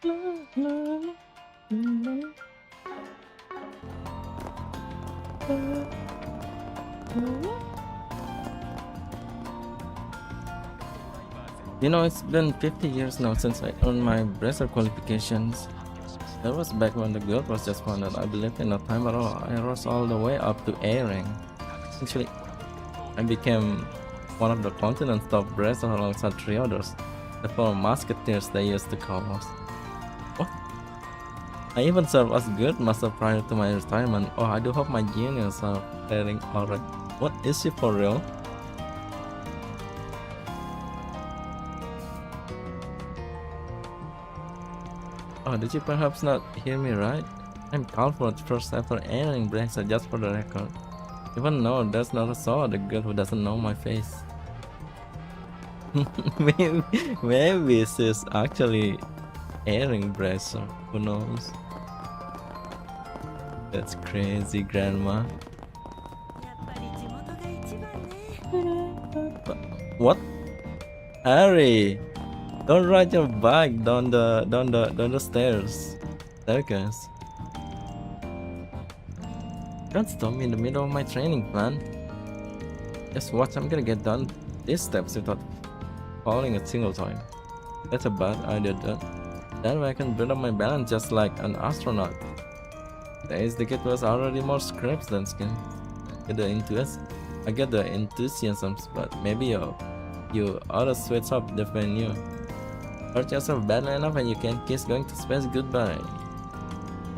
You know, it's been 50 years now since I earned my Bracer qualifications. That was back when the guild was just founded. I believe in no time at all. I rose all the way up to A rank. Actually, I became one of the continent's top Bracer alongside three others. The four musketeers they used to call us. What? I even served as guild master prior to my retirement. Oh, I do hope my juniors are faring alright. What, is she for real? Oh, did you perhaps not hear me right? I'm Calford's first ever airing Bracer, just for the record. Even though there's not a soul the girl who doesn't know my face. maybe she's actually airing Bracer, who knows? That's crazy, Grandma. What? Harry! Don't ride your bike down the stairs. Staircase. Don't stop me in the middle of my training plan. Just watch, I'm gonna get down these steps without falling a single time. That's a bad idea, dude. That way I can build up my balance just like an astronaut. The Ace Decade was already more scraps than skin. I get the enthusiasm, but maybe you ought to switch up the venue. Hurt yourself badly enough and you can't kiss going to space goodbye.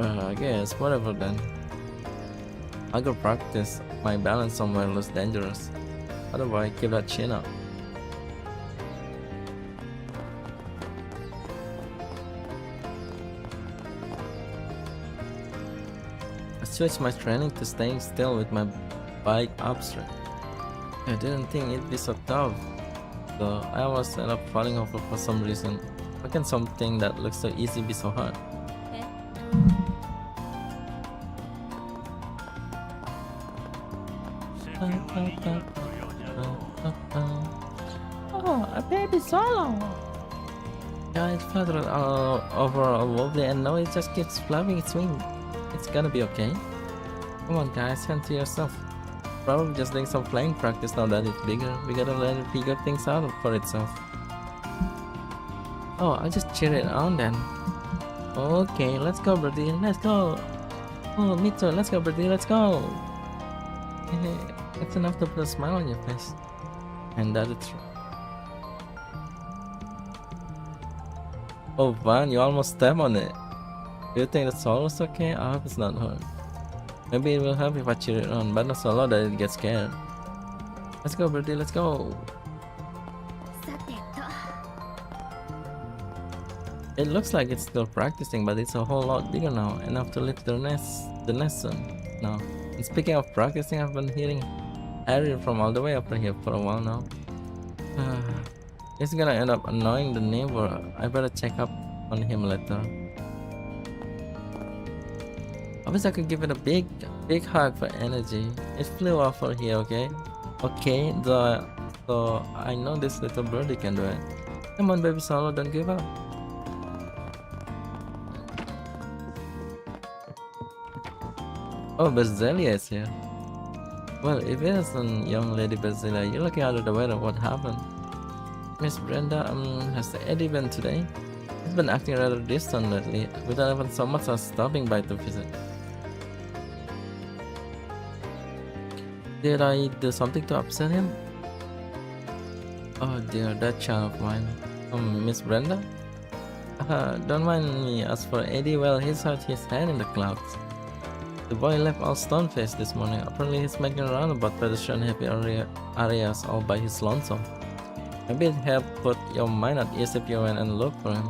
I guess, whatever then. I'll go practice my balance somewhere less dangerous. Otherwise, keep that chin up. I switched my training to staying still with my bike upstream. I didn't think it'd be so tough, so I always end up falling over for some reason. How can something that looks so easy be so hard? Oh, a baby solo! Yeah, it fluttered all over wobbly and now it just keeps flapping its wing. It's gonna be okay. Come on guys, hand to yourself. Probably just doing some flying practice now that it's bigger. We gotta let it figure things out for itself. Oh, I'll just cheer it on then. Okay, let's go birdie, let's go! Oh, me too, let's go birdie, let's go! That's enough to put a smile on your face. And that is true. Oh Van, you almost stepped on it. Do you think the solo's okay? I hope it's not hurt. Maybe it will help if I cheer it on, but not so loud that it gets scared. Let's go birdie, let's go! It looks like it's still practicing, but it's a whole lot bigger now, enough to lift the nest soon. Now, and speaking of practicing, I've been hearing Ariel from all the way up here for a while now. He's gonna end up annoying the neighbor. I better check up on him later. I wish I could give it a big hug for energy. It flew off for here, okay? Okay, so I know this little birdie can do it. Come on, baby Solo, don't give up. Oh, Berzelia is here. Well, if it isn't young lady Berzelia, you're looking out of the weather. What happened? Miss Brenda, has Eddie been today? He's been acting rather distant lately, without even so much as stopping by to visit. Did I do something to upset him? Oh dear, that child of mine. Miss Brenda? Don't mind me. As for Eddie, well, he's had his head in the clouds. The boy left all stone-faced this morning. Apparently he's making around about pedestrian-happy areas all by his lonesome. Maybe it helped put your mind at ease if you went and looked for him.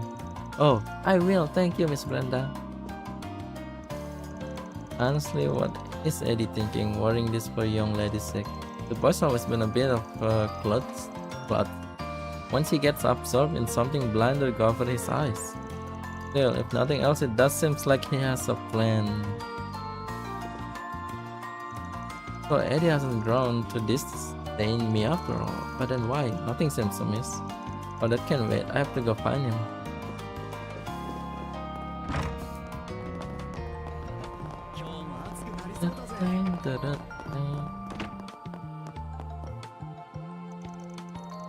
Oh, I will. Thank you, Miss Brenda. Honestly, what is Eddie thinking, worrying this poor young lady's sake? The boy's always been a bit of a klutz. Once he gets absorbed in something, blind will go over his eyes. Still, if nothing else, it does seem like he has a plan. So Eddie hasn't grown to disdain me after all. But then why? Nothing seems amiss. Oh, that can wait. I have to go find him.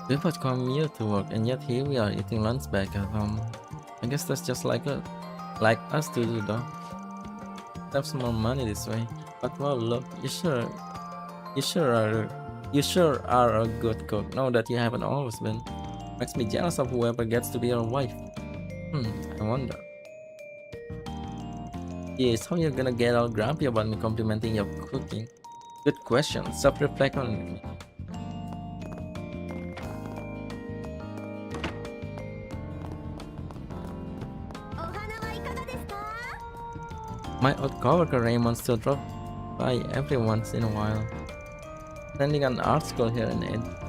We would commute to work, and yet here we are eating lunch back at home. I guess that's just like us to do though. Have some more money this way. But well, look, you sure are a good cook. Now that you haven't always been. Makes me jealous of whoever gets to be your wife. I wonder. Yes, how you gonna get all grumpy about me complimenting your cooking? Good question. Self-reflect on it. My old coworker Raymond still drops by every once in a while. Attending an art school here in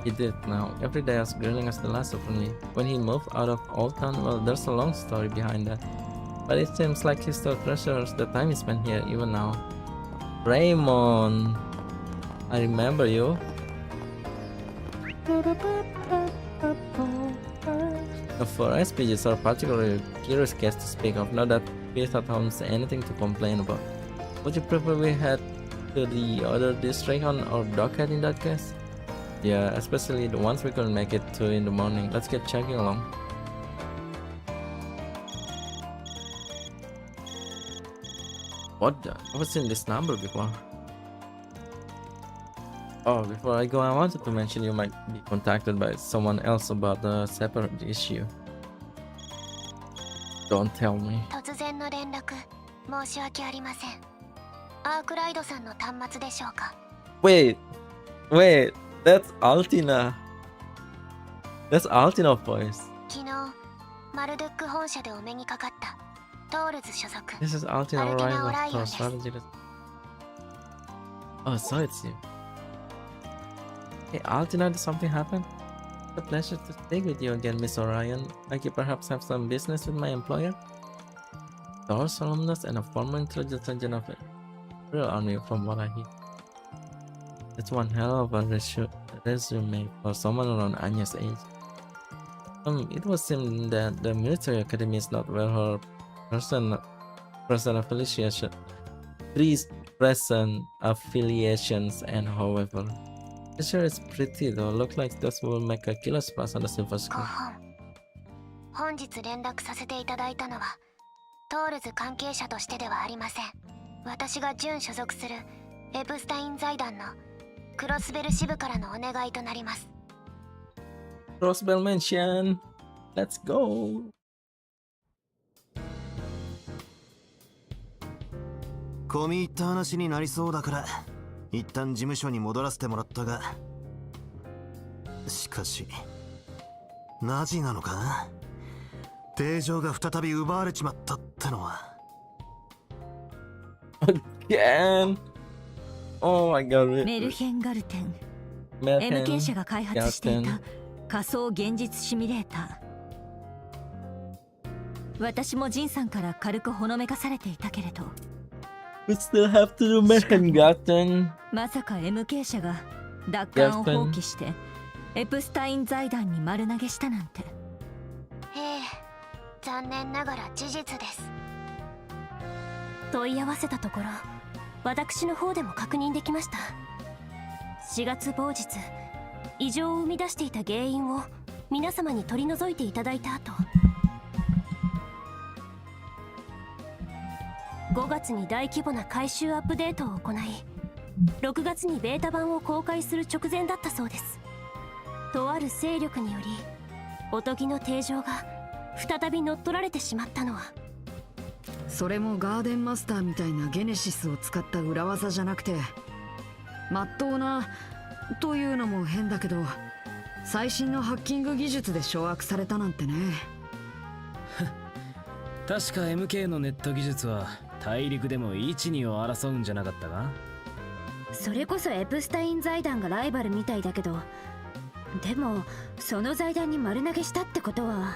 Edith now. Every day I was grilling as the last of me. When he moved out of Old Town, well, there's a long story behind that. But it seems like he still treasures the time he spent here even now. Raymond, I remember you. The four SPGs are particularly curious guests to speak of, not that Pizza Tom's anything to complain about. Would you prefer we head to the other district on our docket in that case? Yeah, especially the ones we couldn't make it to in the morning. Let's get checking along. What the? I've seen this number before. Oh, before I go, I wanted to mention you might be contacted by someone else about a separate issue. Don't tell me. 突然の連絡、申し訳ありません。アークライドさんの端末でしょうか。Wait, that's Altina. That's Altina voice. 昨日、マルドゥック本社でお目にかかったトールズ所属。This is Altina Altina Orion Orion of Strategy. Oh, so it's you. Hey, Altina, did something happen? It's a pleasure to speak with you again, Miss Orion. Like you perhaps have some business with my employer? Thor's alumnus and a former intelligence agent of it. Real army from what I hear. That's one hell of a resume for someone around Anya's age. It would seem that the military academy is not where her present affiliation, present affiliations, and however, it sure is pretty though. Look like this will make a killer splash on the silver screen. 本日連絡させていただいたのはトールズ関係者としてではありません。私が準所属するエプスタイン財団のクロスベル支部からのお願いとなります。Crossbell Mansion, let's go. 込み入った話になりそうだから一旦事務所に戻らせてもらったが、しかしナジなのか？定常が再び奪われちまったってのは。Again. Oh my god. メルヘンガルテン MK 社が開発していた仮想現実シミュレーター。私もジンさんから軽くほのめかされていたけれど、 We still have to do Manhattan. まさか MK 社が奪還を放棄してエプスタイン財団に丸投げしたなんて。ええ、残念ながら事実です。問い合わせたところ、私の方でも確認できました。4月某日、異常を生み出していた原因を皆様に取り除いていただいた後、5月に大規模な改修アップデートを行い、6月にベータ版を公開する直前だったそうです。とある勢力によりおとぎの定常が再び乗っ取られてしまったのは、それもガーデンマスターみたいなゲネシスを使った裏技じゃなくて、まっとうなというのも変だけど、最新のハッキング技術で掌握されたなんてね。確か MK のネット技術は大陸でも1、2を争うんじゃなかったか？それこそエプスタイン財団がライバルみたいだけど、でもその財団に丸投げしたってことは。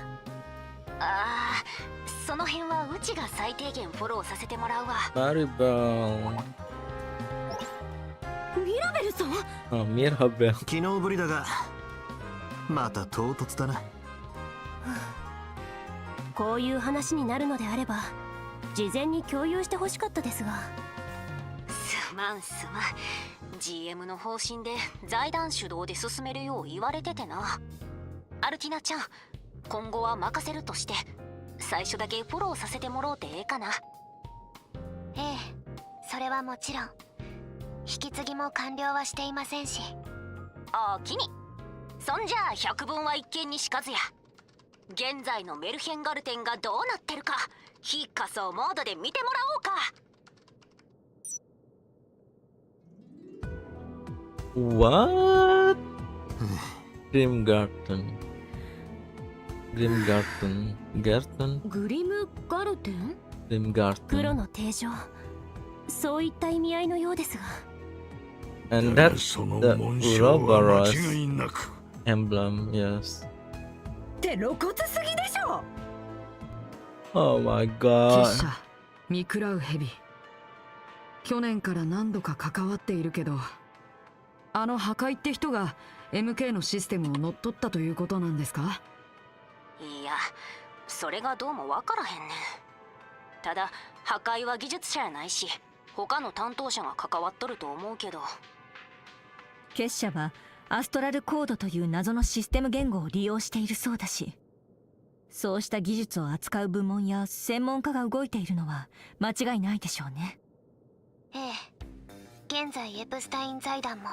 ああ、その辺はうちが最低限フォローさせてもらうわ。Maribel. ミラベルさん？ Oh, Mirabel. 昨日ぶりだがまた唐突だな。こういう話になるのであれば事前に共有してほしかったですが。すまんすまん。 GM の方針で財団主導で進めるよう言われててな。アルティナちゃん、今後は任せるとして最初だけフォローさせてもろうてええかな。ええ、それはもちろん。引き継ぎも完了はしていませんし。おおきに。そんじゃあ百聞は一見にしかずや。現在のメルヘンガルテンがどうなってるか非仮想モードで見てもらおうか。What? Grim Garden. Grim Garden. Garden? グリム・ガルテン？ Grim 黒 Garden. の定常、そういった意味合いのようですが。 And だが that's その the 紋章は Ouroboros 間違いなく emblem, yes. って露骨すぎでしょ。 Oh my 結 god. 社見食らう蛇。去年から何度か関わっているけど、あの破壊って人が MK のシステムを乗っ取ったということなんですか？いや、それがどうもわからへんねん。ただ破壊は技術者やないし他の担当者が関わっとると思うけど。結社はアストラルコードという謎のシステム言語を利用しているそうだし、そうした技術を扱う部門や専門家が動いているのは間違いないでしょうね。ええ、現在エプスタイン財団も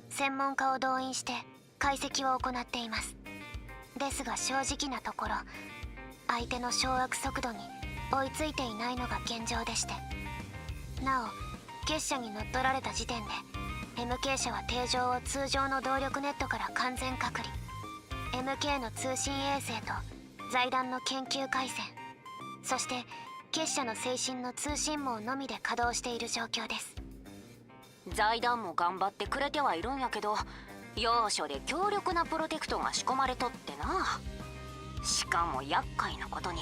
専門家を動員して解析を行っています。ですが正直なところ、相手の掌握速度に追いついていないのが現状でして、なお結社に乗っ取られた時点で MK 社は定常を通常の動力ネットから完全隔離。 MK の通信衛星と財団の研究回線、そして結社の推進の通信網のみで稼働している状況です。財団も頑張ってくれてはいるんやけど、要所で強力なプロテクトが仕込まれとってな。しかも厄介なことに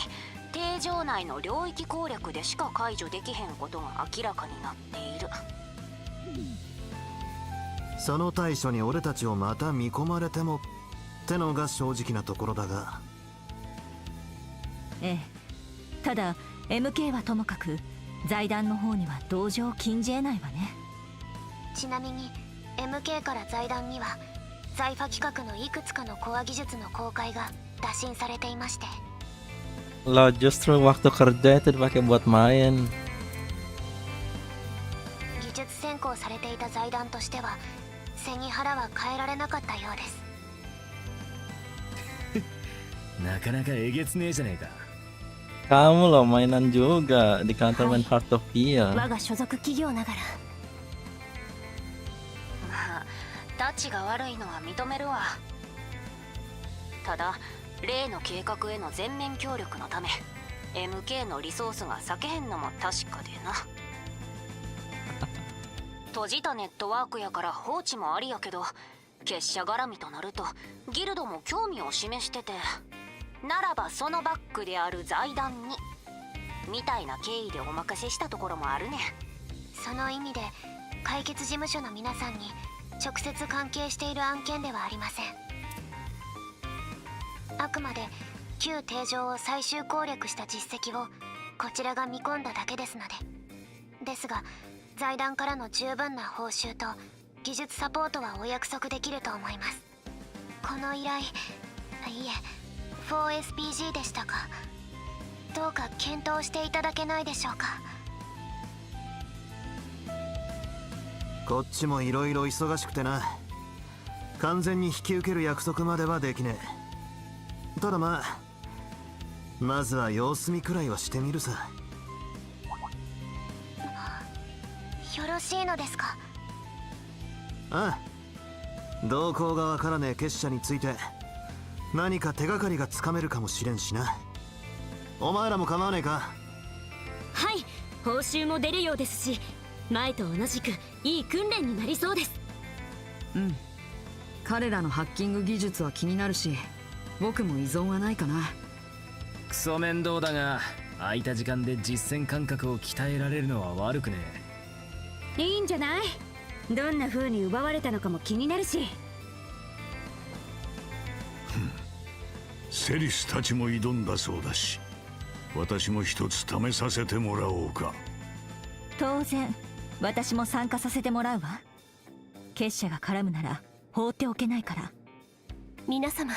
定常内の領域攻略でしか解除できへんことが明らかになっている。その対処に俺たちをまた見込まれてもってのが正直なところだが。ええ、ただ MK はともかく財団の方には同情を禁じ得ないわね。ちなみに MK から財団には財ファ企画のいくつかのコア技術の公開が打診されていまして、 Lo justru waktu kerja itu dipakai buat main. 技術先行されていた財団としては背に腹は変えられなかったようです。なかなかえげつねえじゃねえか。 Kamu loh mainan juga di kantor main Heart of Fear. 我が所属企業ながら。まあタッチが悪いのは認めるわ。ただ例の計画への全面協力のため MK のリソースが割けへんのも確かでな。閉じたネットワークやから放置もありやけど、結社絡みとなるとギルドも興味を示してて、ならばそのバックである財団にみたいな経緯でお任せしたところもあるね。その意味で解決事務所の皆さんに直接関係している案件ではありません。あくまで旧定常を最終攻略した実績をこちらが見込んだだけですので。ですが財団からの十分な報酬と技術サポートはお約束できると思います。この依頼、いえ 4SPG でしたか。どうか検討していただけないでしょうか。こっちもいろいろ忙しくてな、完全に引き受ける約束まではできねえ。ただまずは様子見くらいはしてみるさ。よろしいのですか。ああ、動向がわからねえ結社について何か手がかりがつかめるかもしれんしな。お前らも構わねえか。はい、報酬も出るようですし、前と同じくいい訓練になりそうです。うん、彼らのハッキング技術は気になるし、僕も依存はないかな。クソ面倒だが空いた時間で実践感覚を鍛えられるのは悪くねいいんじゃない？どんな風に奪われたのかも気になるし。セリスたちも挑んだそうだし、私も一つ試させてもらおうか。当然私も参加させてもらうわ。結社が絡むなら放っておけないから。皆様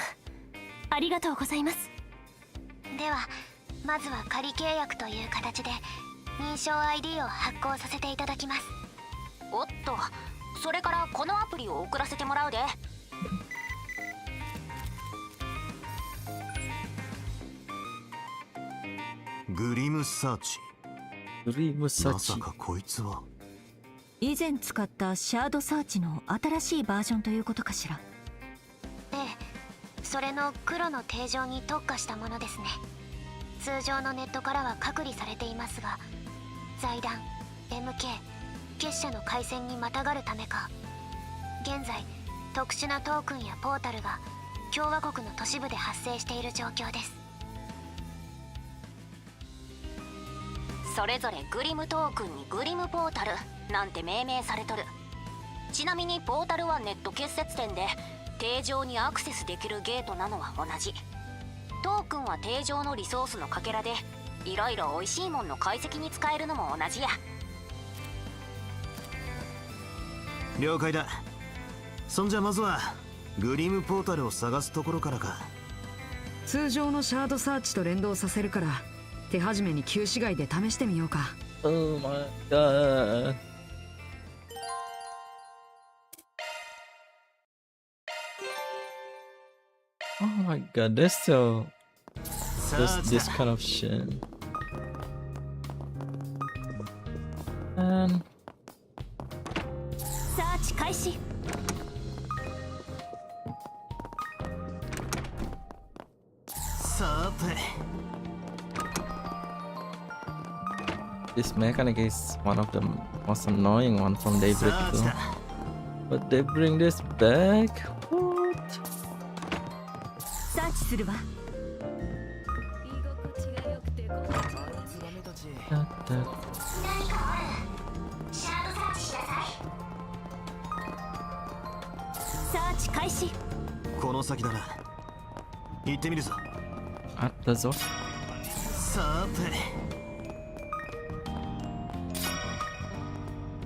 ありがとうございます。ではまずは仮契約という形で認証 ID を発行させていただきます。おっと、それからこのアプリを送らせてもらうで。グリムサーチ。グリムサまさチ。かこいつは。以前使ったシャードサーチの新しいバージョンということかしら。ええ、それの黒の定常に特化したものですね。通常のネットからは隔離されていますが、財団 MK 結社の回線にまたがるためか、現在特殊なトークンやポータルが共和国の都市部で発生している状況です。それぞれグリムトークンにグリムポータルなんて命名されとる。ちなみにポータルはネット結節点で定常にアクセスできるゲートなのは同じ。トークンは定常のリソースのかけらでいろいろ美味しいもんの解析に使えるのも同じや。了解だ。そんじゃまずはグリムポータルを探すところからか。通常のシャードサーチと連動させるから手始めに旧市街で試してみようか。 Oh my god. Oh my god, there's still this kind of shit. And サーチ開始。さて。this mechanic is one of the most annoying one from Daybreak too. But they bring this back? What? サーチするわ。Da, da. サーチ開始。この先だな。行ってみるぞ。あったぞ。さて。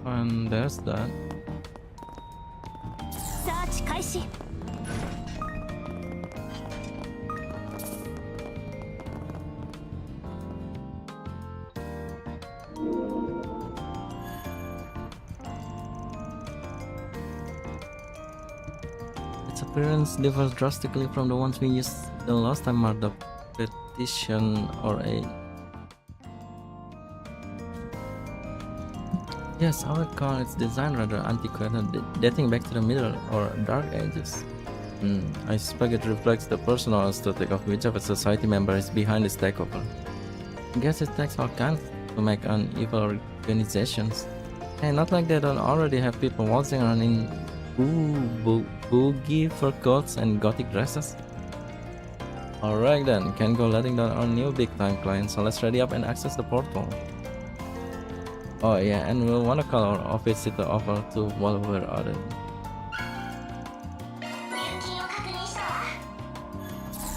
And there's that. サーチ開始。Its appearance differs drastically from the ones we used the last time marked the petition or a. Yes, I would call its design rather antiquated, dating back to the Middle or Dark Ages. I suspect it reflects the personal aesthetic of whichever society member is behind this takeover. I guess it takes all kinds to make an evil organizations. Hey, not like they don't already have people waltzing around in boogie fur coats and gothic dresses. Alright then, can go letting down our new big time client, so let's ready up and access the portal. Oh yeah, and we'll wanna call our office sitter over to while we're at it.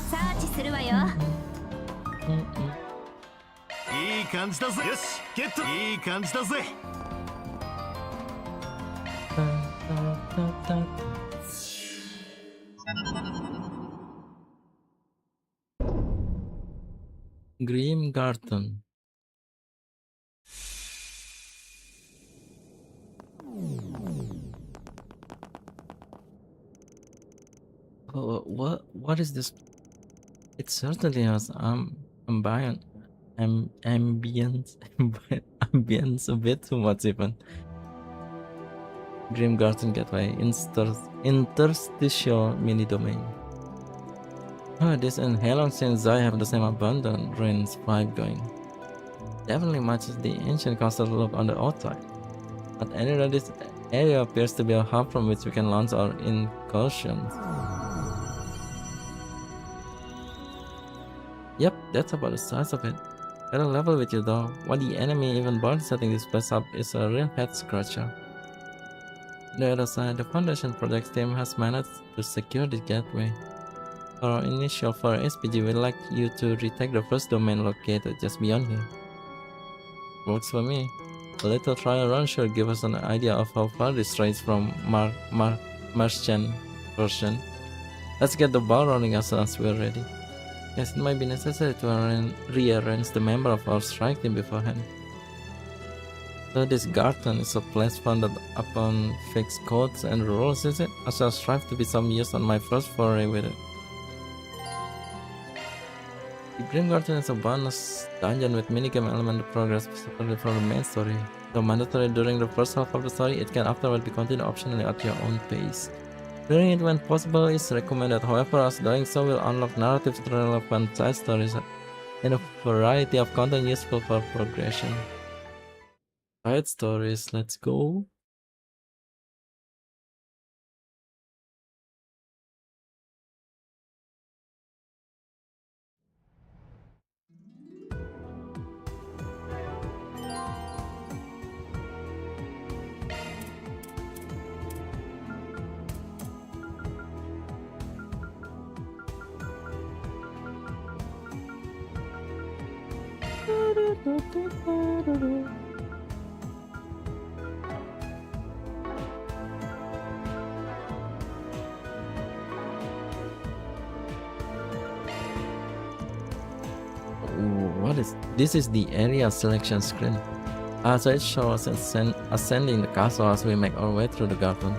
サーチするわよ。いい感じだぜ。よし、ゲット。いい感じだぜ。Grim Garden. Oh, what is this? It certainly has ambience ambience a bit too much even. Grim Garden Gateway interstitial mini domain. Oh, this and how long since I have the same abandoned ruins vibe going. Definitely matches the ancient castle look on the outside. But anyway, this area appears to be a hub from which we can launch our incursions. Yep, that's about the size of it. Gotta level with you though. Why the enemy even bothered setting this place up is a real head scratcher. On the other side, the Foundation Projects team has managed to secure this gateway. For our initial for SPG, we'd like you to retake the first domain located just beyond here. Works for me. A little trial run should give us an idea of how far this strays from Martian version. Let's get the ball rolling as soon as we're ready. Yes, it might be necessary to rearrange the member of our strike team beforehand. So this garden is a place founded upon fixed codes and rules, is it? I shall strive to be some use on my first foray with it. The Grim Garden is a bonus dungeon with minigame element to progress separately from the main story. Though mandatory during the first half of the story, it can afterward be continued optionally at your own pace. Doing it when possible is recommended, however, as doing so will unlock narrative relevant side stories and a variety of content useful for progression. Side stories, let's go. What is this? Is the area selection screen. So it shows us ascending the castle as we make our way through the garden.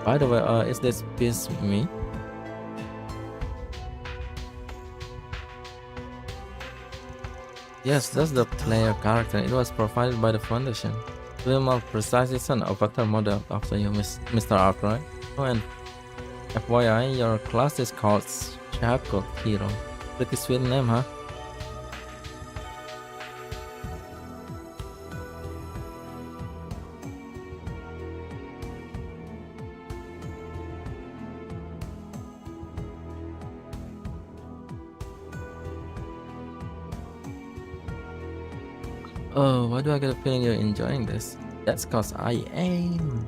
By the way, is this piece me? Yes, that's the player character. It was provided by the Foundation. To be more precise, it's an avatar model after you, Mr. Arkwright. Oh, and FYI, your class is called Shackle Hero. Pretty sweet name, huh? Oh, why do I get a feeling you're enjoying this? That's cause I am.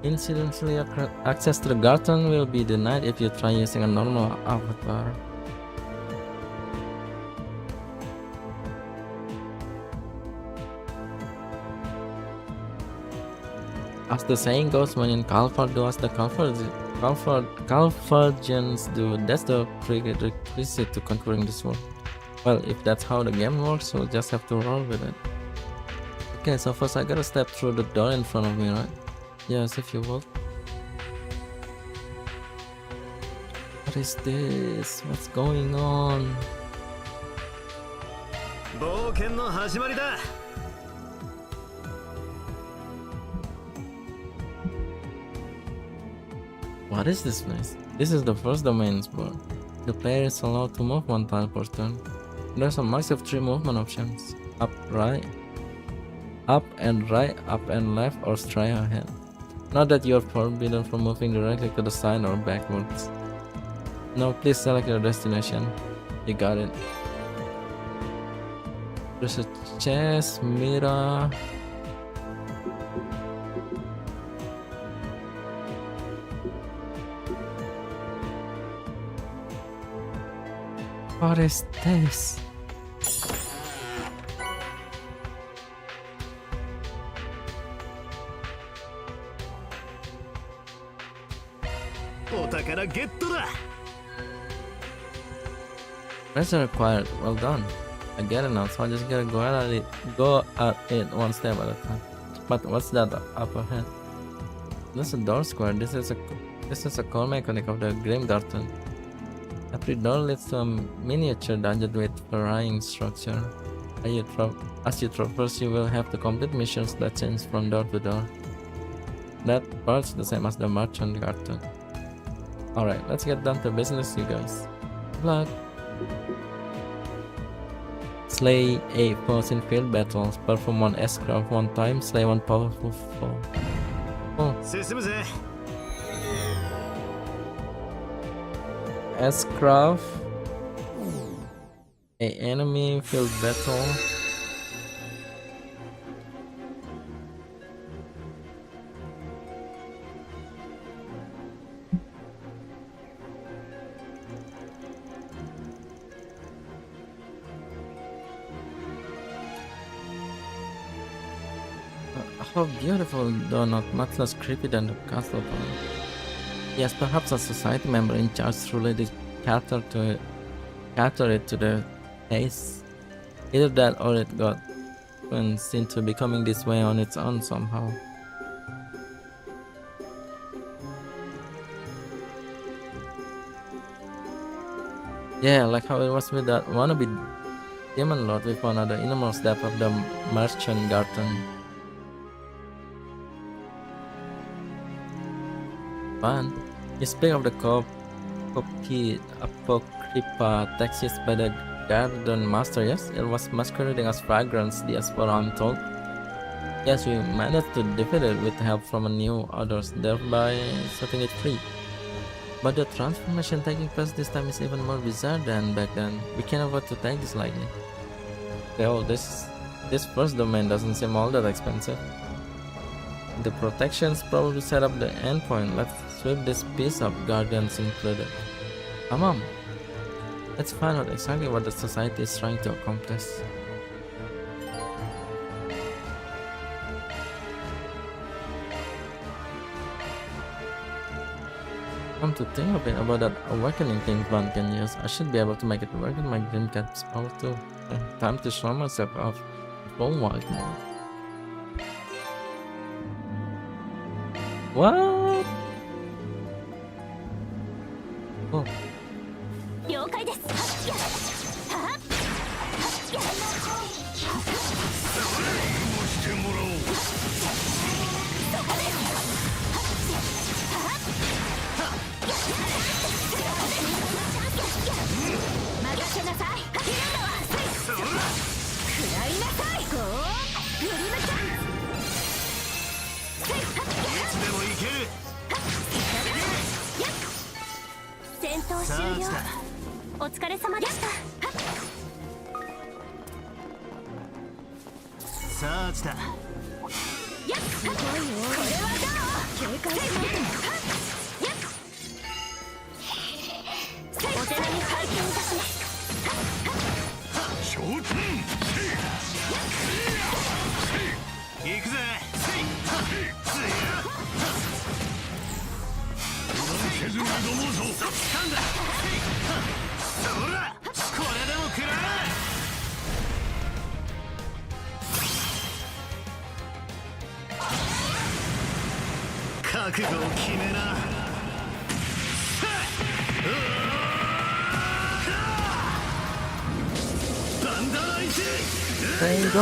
Incidentally, access to the garden will be denied if you try using a normal avatar. As the saying goes, when in Calvard do as the Calvardians do, that's the prerequisite to conquering this world. Well, if that's how the game works, we'll just have to roll with it. Okay, so first I gotta step through the door in front of me, right? Yes, if you will. What is this? What's going on? What is this place? This is the first domain board. The player is allowed to move one tile per turn. There's a max of 3 movement options. Up, right, up and right, up and left, or straight ahead. Not that you're forbidden from moving directly to the side or backwards. No, please select your destination. You got it. There's a chest, mirror. What is this? Pressure required. Well done. I get it now, so I just gotta go at it one step at a time. But what's that up ahead? There's a door square. This is a core mechanic of the Grim Garden. Every door leads to a miniature dungeon with varying structure. As you traverse, you will have to complete missions that change from door to door. That part's the same as the Merchant Garden. Alright, let's get down to business, you guys. Good luck! Slay a foes in field battles. Perform 1 S-Craft 1 time. Slay 1 powerful foe. Oh. S-Craft. A enemy field battle. So beautiful, though not much less creepy than the castle town. Yes, perhaps a society member in charge truly did cater it to the taste. Either that or it got influenced into becoming this way on its own somehow. Yeah, like how it was with that wannabe demon lord we found at the innermost depth of the merchant garden. Fun. You speak of the Apocrypha text used by the garden master, yes? It was masquerading as fragrance, diaspora, I'm told. Yes, we managed to defeat it with help from a new others, thereby setting it free. But the transformation taking place this time is even more bizarre than back then. We can't afford to take this lightly. Okay, oh, this first domain doesn't seem all that expensive. The protections probably set up the endpoint. Let's sweep this piece up, guardians included. Come on. Let's find out exactly what the society is trying to accomplish. Come to think of it, about that awakening thing Plan can use, I should be able to make it work in my Green Cat's power too. Time to show myself off full wild mode. What? Oh. 了解です。してもらおう。任せなさい。食らいなさい。振り向け。いつでも行ける。戦闘終了。お疲れ様でした。さあ来た。すごいよ。これはどう？警戒しないと。お手並み拝見いたします。昇天。行くぜ。削りどもぞ。掴んだ。そら、これでも食らえ。覚悟を決めな。バンダナイス。There you go.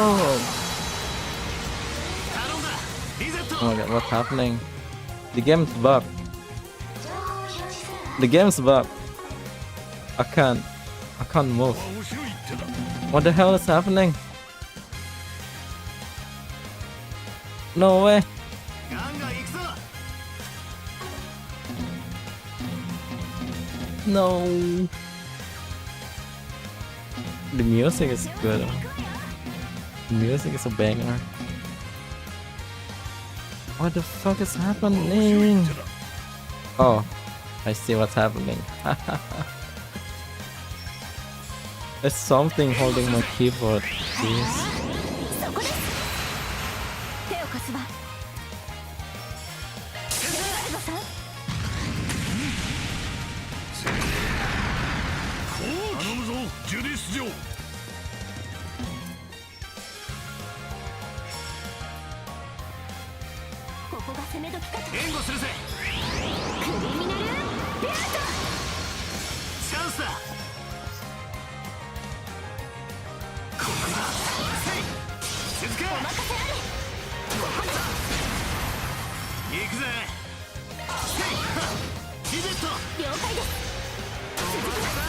Oh my god, what's happening? The game's bugged. The game's bugged. I can't move. What the hell is happening? No way. No. The music is good. The music is a banger. What the fuck is happening? Oh, I see what's happening. There's something holding my keyboard. Jeez. 手を貸すわ。頼むぞ、ジュディス嬢。ここが攻め時かと。援護するぜ。クリミナルビュート。チャンスだ。ここだ。続け。お任せあれ。行くぜ。リゼット。了解です。続きます。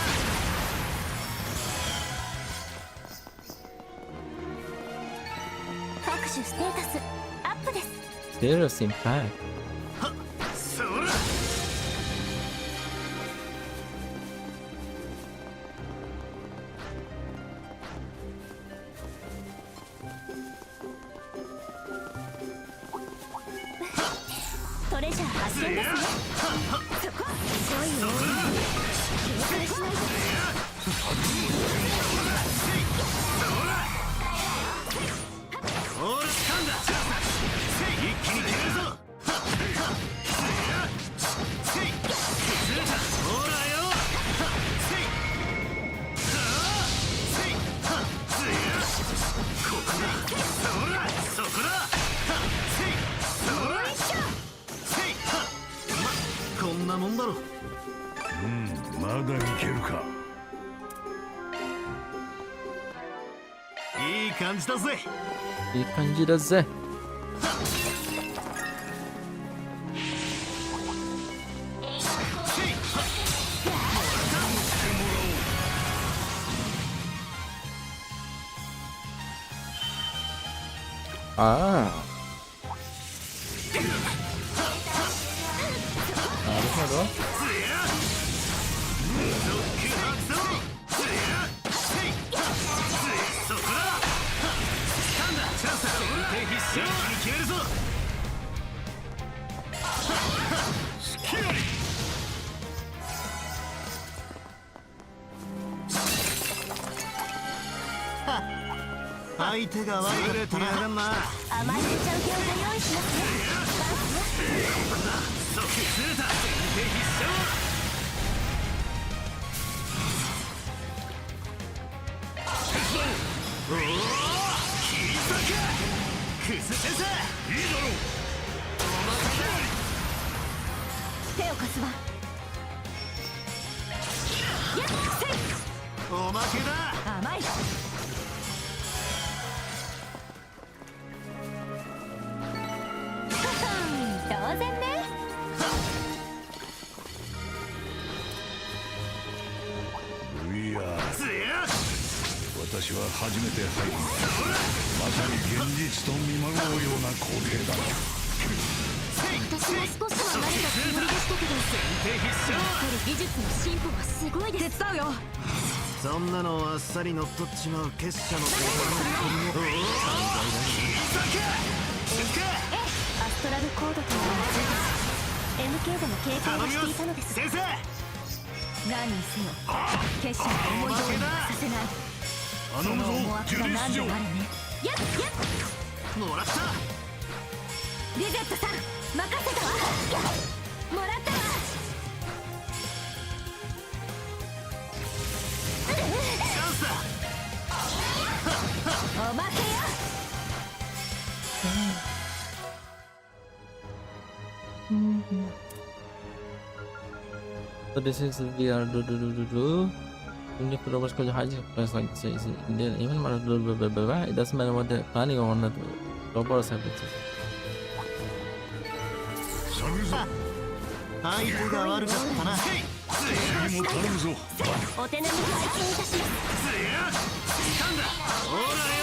各種ステータスアップです。Serious impact. そら。トレジャー発見ですね。そこすごいよ。警戒しないと。ほら掴んだ。まだいけるか。いい感じだぜ。いい感じだぜ。ああ。なるほど。相手が悪かったな。甘いチャンピオンが用意しますね。手を貸すわ。おまけだ。甘い。当然ね。いや私は初めて入る。まさに現実と見まごうような光景だ。私も少しは慣れたつもりでしたけど、やっぱり技術の進歩はすごいです。手伝うよ。そんなのをあっさり乗っ取っちまう結社の心の国を犯罪だ。アストラルコードというのがついて MK でも警戒はしていたのです。先生。何にせよ決心を思い通りにはさせない。その思惑が何でもあるね。やっもらった。リゼットさん任せたわ。もらったわ。チャンスだ。おまけよ。So this is the If the robots could hijack place like this, even matter it doesn't matter what they're planning on. The robots have it. 探るぞ。相手が悪かったな。次も頼むぞ。お手並み拝見いたします。ほらよ。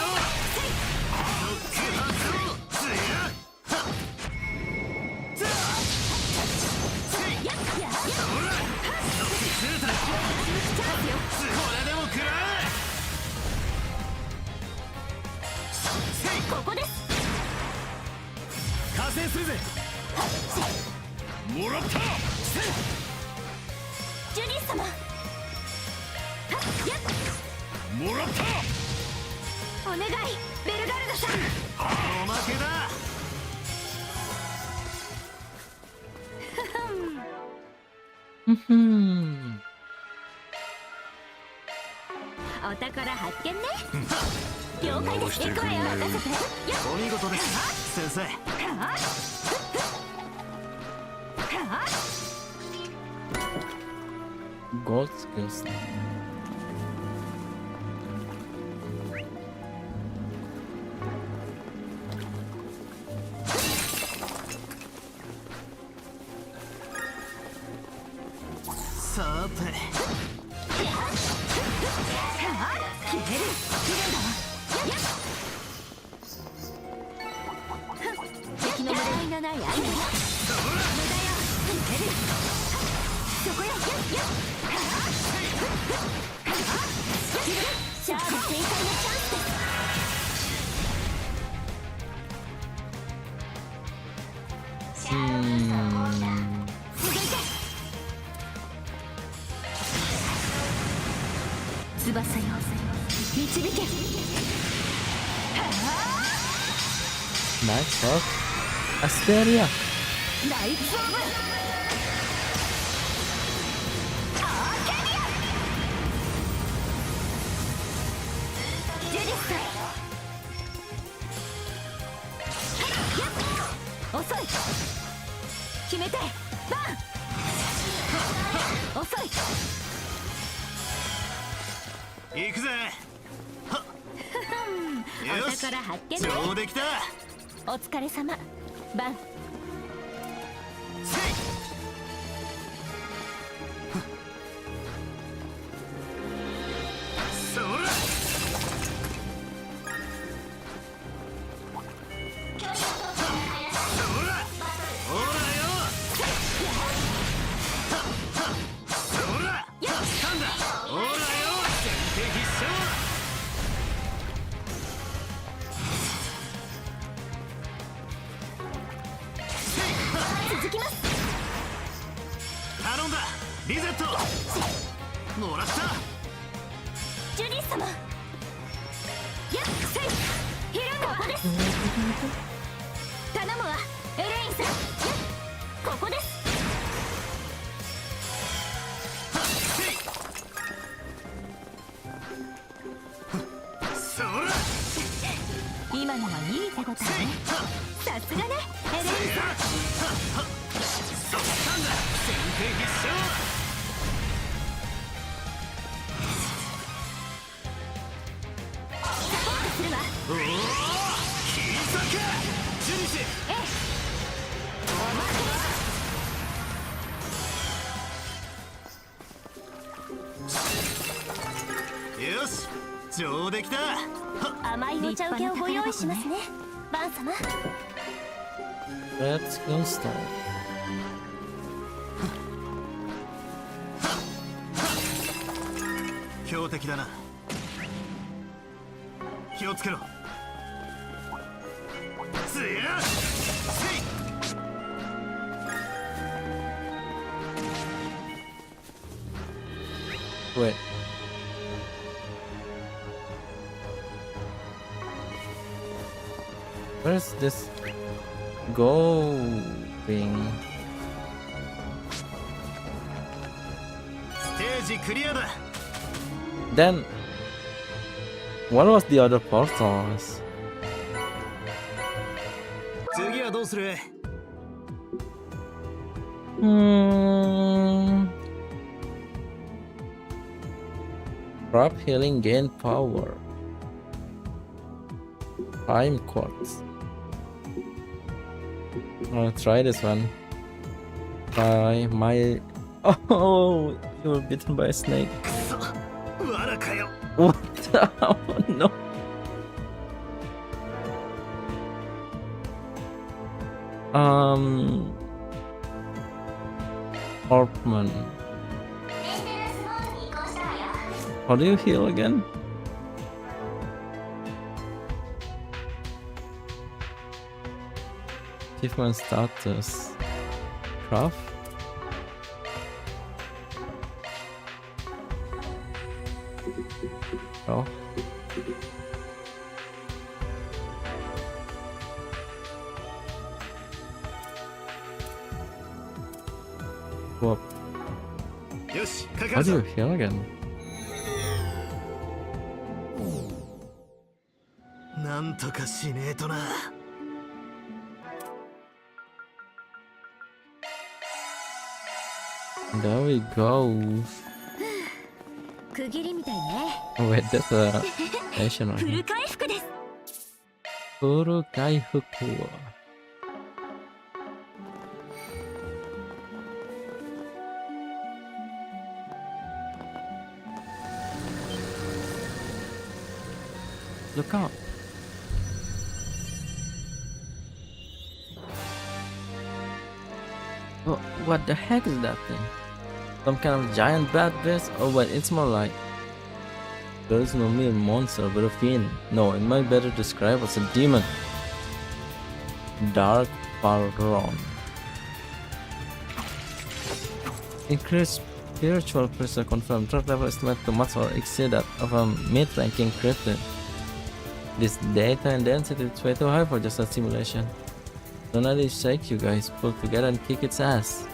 ここです。加勢するぜ。もらった。ジュリス様。もらった。お願いベルガルダさん。おまけだ。お宝発見ね。了解です。行くわよ。任せて。お見事です、先生。God skills. さて。敵の狙いのない相手。無駄よ。そこや。シャード展開のチャンスです。続いて翼よ導け。 Nice work. Asteria. ライツオブアーケディア。ジュリスさん遅い。決めてバン。遅い。行くぜ。およし、宝発見ね。上出来だ。お疲れ様。バン。せい。そら。続きます。頼んだ。リゼットもらった。ジュリス様。やっせい。ヒルンここです。頼むわエレインさん。やっここです。そら。今のはいい手応えね。さすがねエレインさん。そっかんだ。先手必勝。するわ。おお、切り裂け。ジュニシ。よし、上出来だ。甘いお茶受けをご用意しますねバン様。 Let's go start. 強敵だな。気をつけろ。つや。せい。Wait. Where's this going? ステージクリアだ。 Then, what was the other portals? 次はどうする？ Crop healing gain power. Time quartz. I'll try this one. By my. Oh, you were bitten by a snake. くそ、罠かよ。 What? Oh no. Orpman. How do you heal again? Achievement status. Craft? Oh. Whoop. よし、かか How る do ぞ you。heal again? なんとかしねえとな。 There we go. 区切りみたいね。 Wait, that's a nation right フ here. ル回復です。 Furu Kaifuku. Look out. What the heck is that thing? Some kind of giant bad beast? Oh wait, it's more like... There is no mere monster but a fiend. No, it might better describe as a demon. Dark Baron. Increased spiritual pressure confirmed. Threat level estimate to match or exceed that of a mid-ranking creature. This data and density is way too high for just a simulation. Don't let it shake you guys. Pull together and kick its ass.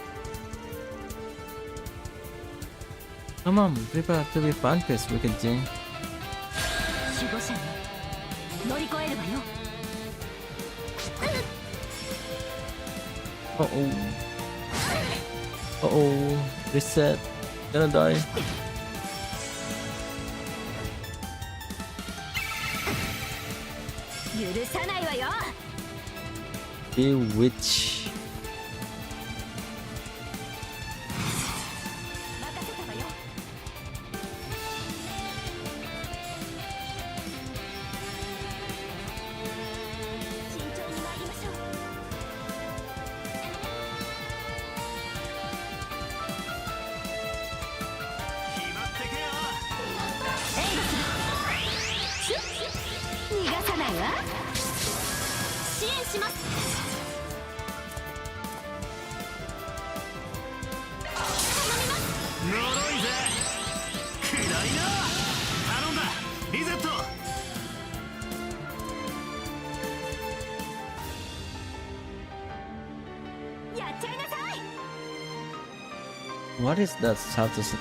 Come on, prepare to be vanquished, wicked Jing. 守護者に乗り越えるわよ。 Uh-oh. Uh-oh. Reset. Gonna die. 許さないわよ。 Bewitch. 任せたわよ。慎重に参りましょう。決まってけよ。逃がさないわ。支援します。呪いぜ。暗いな。頼んだ。リゼット。やっちゃいなさい。 What is that status?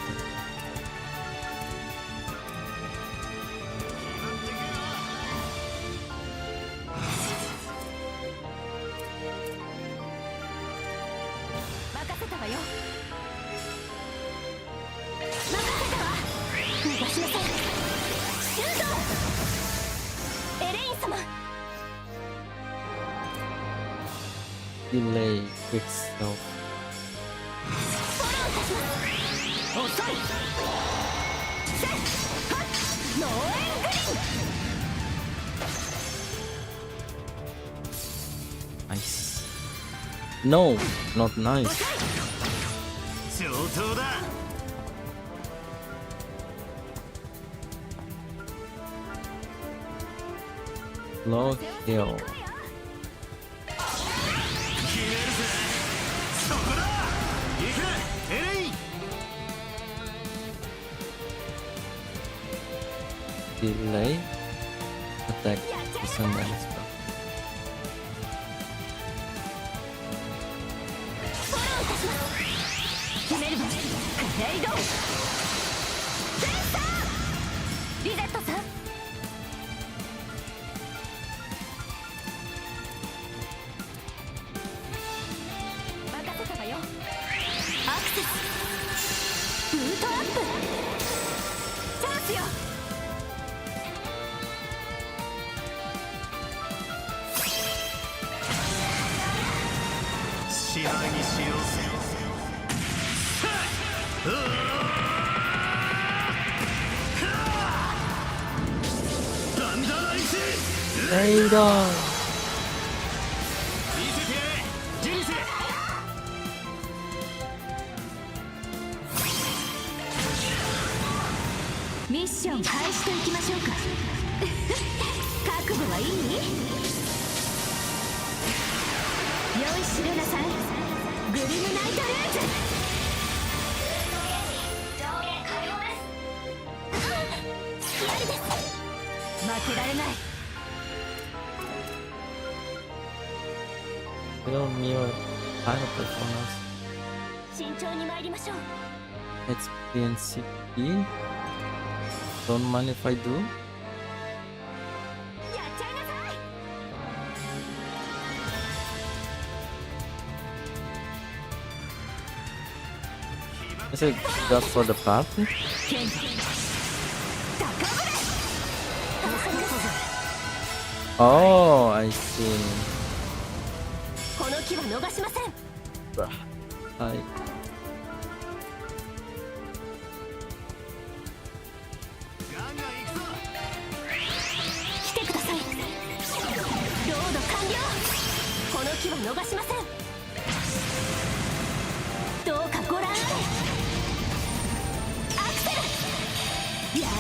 任せたわよ。任せたわ。逃がしなさい。シュート。エレイン様。 Delay quick self. 遅い。せっはっノーエングリン。 Nice. No, not nice. 上等だ。 Low heal. 決めるぜ。そこだ。行けエレイン。 Delay. Attack. Percent damage. 決めるわ。レイド。センサー。リゼットさん。任せたわよ。アクセス。ブートアップ。チャンスよ。支配にしようぜ。ダンダライス。 There you go. 見せてやれジェニス。ミッション開始といきましょうか。覚悟はいい？用意しろなさい。グリムナイトルーズ。隙ありです。負けられない。 Little mirror kind of performance. 慎重に参りましょう。 XPNCP. Don't mind if I do. やっちゃいなさい。 Is it just for the party? 剣高ぶれ。 Oh, I see. この機は逃しません。 I ガンガン行くぞ。来てください。ロード完了。この機は逃しません。どうかご覧あれ。アクセル。やー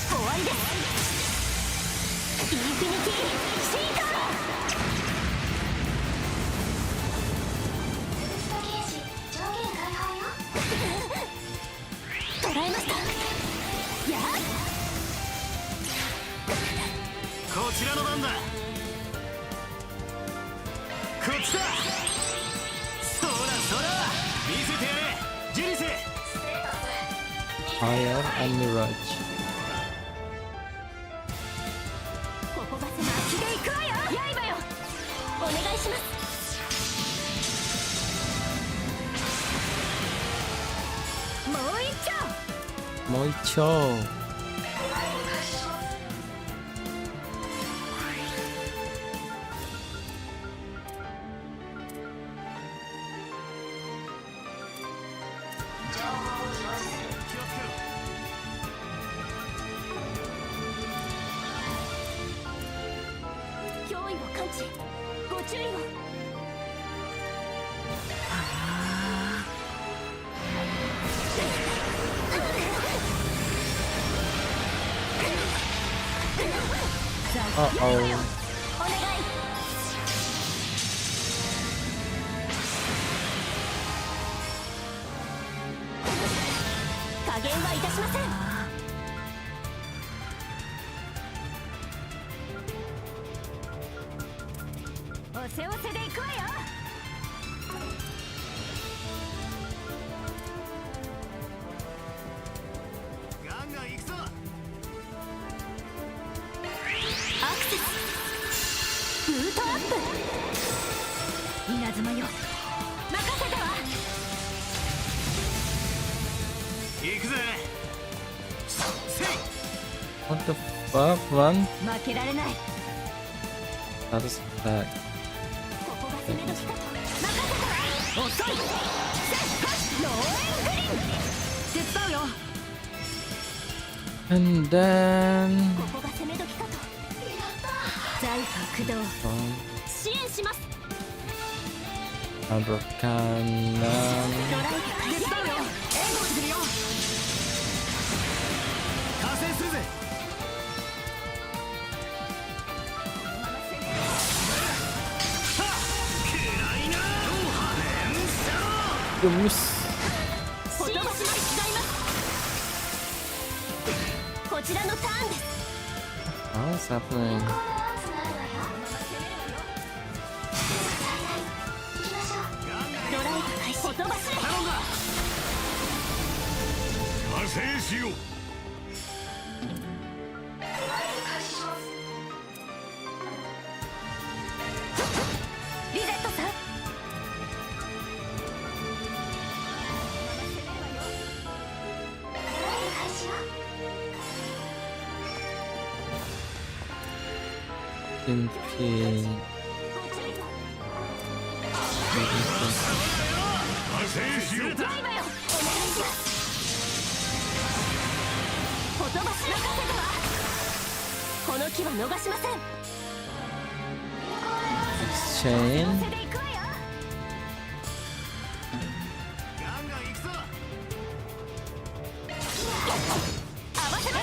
終わりです。インフィニティシート。捕らえました。やーこちらの番だ。こっちだ。そらそら見せてやれジェニス。 Fire and Mirage. ここが狭い。気で行くわよ。刃よ。お願いします。もう一丁。 Moicho. 注意を。Uh-oh. お願い。加減はいたしません。おせおせで行くわよ。ガンガン行くぞ。アクセスブートアップ。稲妻よ、任せては。行くぜ。せい。 What the fuck, man? 負けられない。 That is bad. ここが攻め時かと。任せては。遅い。せっローエングリン。手伝うよ。 And then ここが攻め時かと。財波駆動。 支援します。 Under ドライ cannon. ブ開始。手伝うよ。援護するよ。加勢するぜ。 You miss. ほとばしまい違います。こちらのターンです。 What's happening? ドライブ開始。ほとばしれ。加勢しよう。リゼットさん。 In pain. 加勢しよう。ドライバーよ、お願いします。ほとばし任せては。この木は逃しません。 Chain. 乗せで行くわよ。ガンガン行くぞ。合わせて。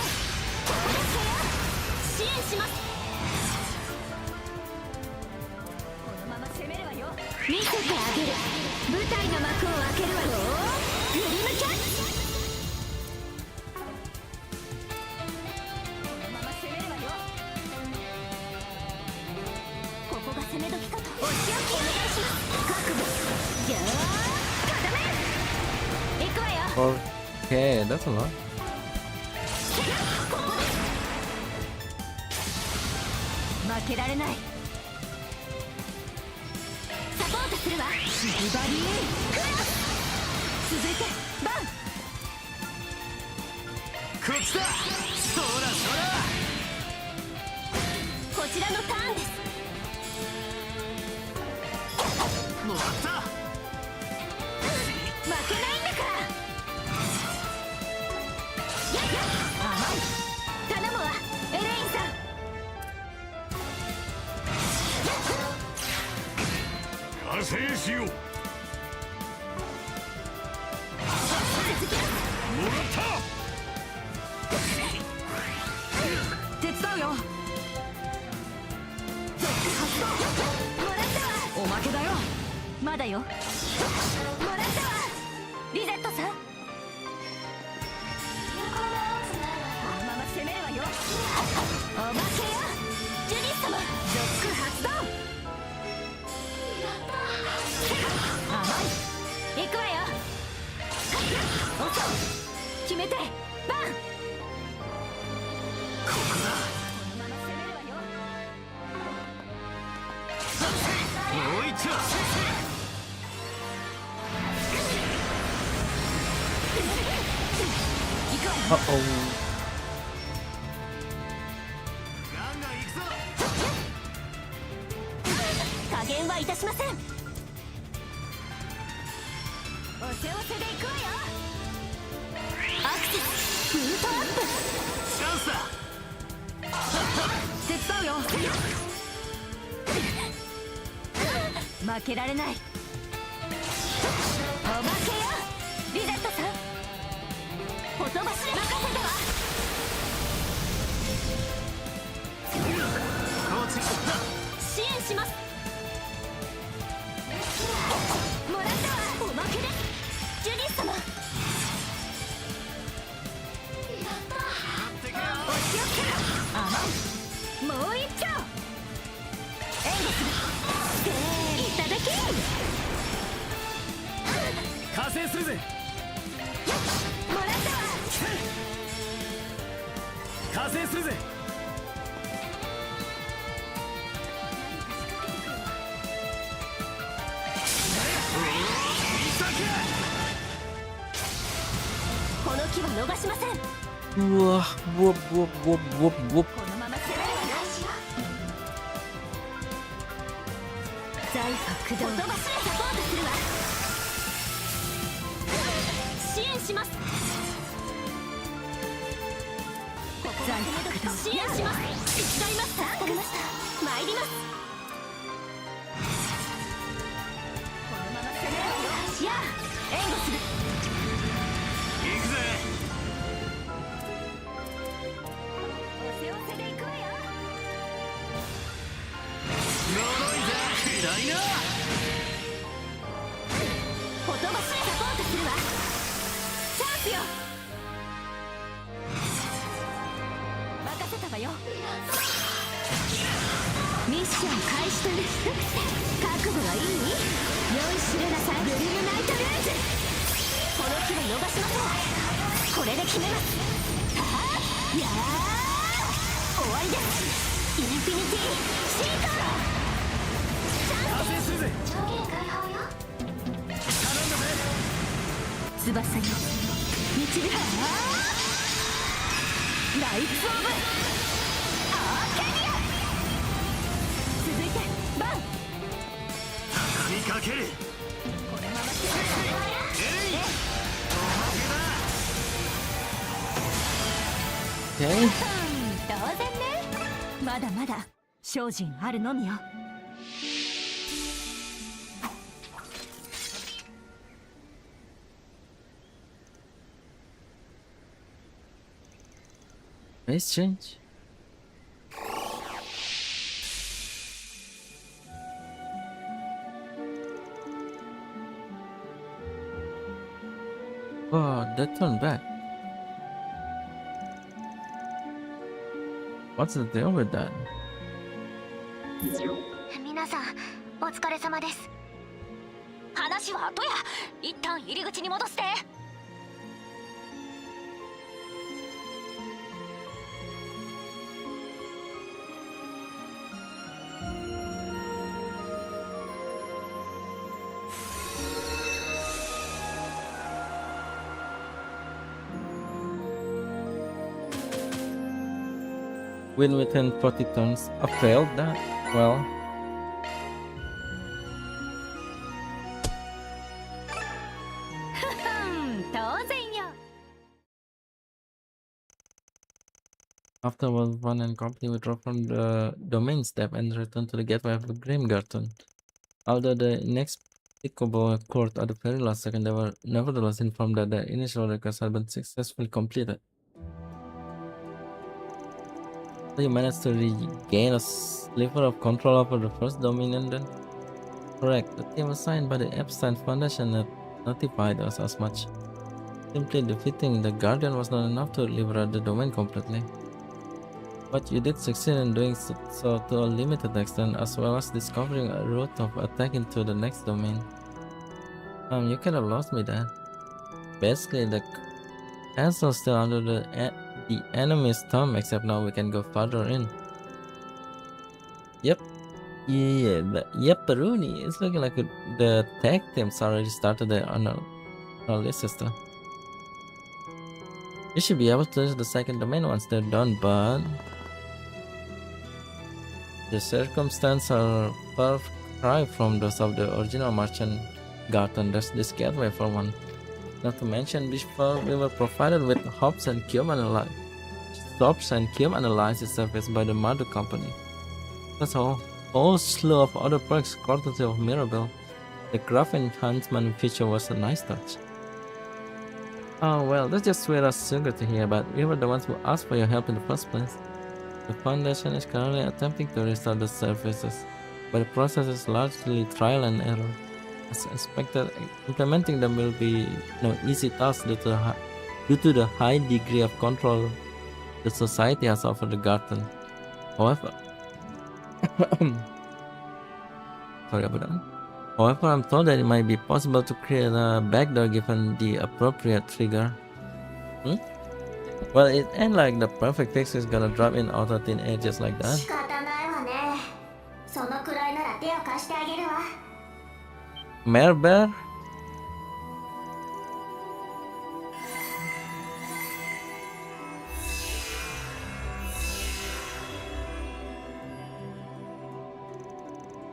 支援します。このまま攻めるわよ。見せてあげる。舞台の幕を開けるわよ。振り向きゃ。このまま攻めるわよ。ここが攻め時かと。お仕置きお願いします。覚悟。じゃあ固め。行くわよ。 Okay, that's a lot. 負けられない。サポートするわ。シルバリークラス。続いてバン。こっちだ。そらそら。こちらのターンです。もらった。負けないんだから。甘い。頼むわエレインさん。加勢しよう。もらった。手伝うよ。もらったわ。おまけだよ。まだよ。もらったわ。リゼットさん。このまま攻めるわよ。おまけよ。ジュディス様。ジョック発動。甘い。行くわよ。おっと決めてバン。このまま攻めるわよ。もう一丁。 Uh-oh. ガンガン行くぞ。加減はいたしません。おせおせで行くわよ。アクセスブートアップ。チャンスだ。手伝うよ。負けられない。おまけよリゼットさん。ほとばし任せたわ。支援します。もらったわ。おまけですジュリス様。お気をつけろ。甘い。もう一丁援護する。いただき。加勢するぜ。もらったわ。加勢するぜ。この木は逃しません。 Wah, wup, wup, wup, wup, wup. このまま攻めるわよ。財波駆動。ほとばしいサポートするわ。支援します。財波駆動。支援します。手伝います。助かりました。参ります。このまま攻めるわよ。やあ援護する。行くぜ。おせおせで行くわよ。呪いだ。嫌いな。ほとばしいサポートするわ。チャンスよ。任せたわよ。ミッション開始とです。覚悟はいい？用意しろなさい。ブルームナイトルーズ。この木は逃しません。これで決めます。はあ、いやー終わりです。インフィニティシーカー。加勢するぜ。上限解放よ。頼んだぜ。翼よ導く。ライツオブアーカディア。続いてバン。畳みかける。このまま攻める。 Okay. 当然ね。まだまだ精進あるのみよ。Race change. Oh, that turned back. What's the deal with that? 皆さんお疲れ様です。話は後や。一旦入り口に戻して。Win within 40 turns. I failed that. Well, afterwards, one and company withdraw from the domain step and return to the gateway of the Grimgarten. Although the inexplicable court at the very last second, they were nevertheless informed that the initial request had been successfully completed. So you managed to regain a sliver of control over the first dominion then? Correct. The team assigned by the Epstein Foundation had notified us as much. Simply defeating the Guardian was not enough to liberate the domain completely. But you did succeed in doing so to a limited extent, as well as discovering a route of attack into the next domain. You could have lost me there. Basically, the castle's still under the enemy's thumb, except now we can go farther in. Yep. Yeah, Yepperoni. It's looking like the tag teams already started their analysis though. You should be able to touch the second domain once they're done, but the circumstances are far cry from those of the original Merchant Garden. There's this gateway for one. Not to mention, before we were provided with hops and cube analysis service by the Madu company. That's all. whole slew of other perks courtesy of Mirabelle. The craft enhancement feature was a nice touch. Oh well, that's just sweet as sugar to hear, but we were the ones who asked for your help in the first place. The Foundation is currently attempting to restore the services, but the process is largely trial and error. As expected, implementing them will be no easy task due to the high degree of control the society has over the garden. However, sorry about that. However, I'm told that it might be possible to create a backdoor given the appropriate trigger. Well, it ain't like the perfect fix is gonna drop in auto thin air just like that. 仕方ないわね。そのくらいなら手を貸してあげるわ。 Mare Bear?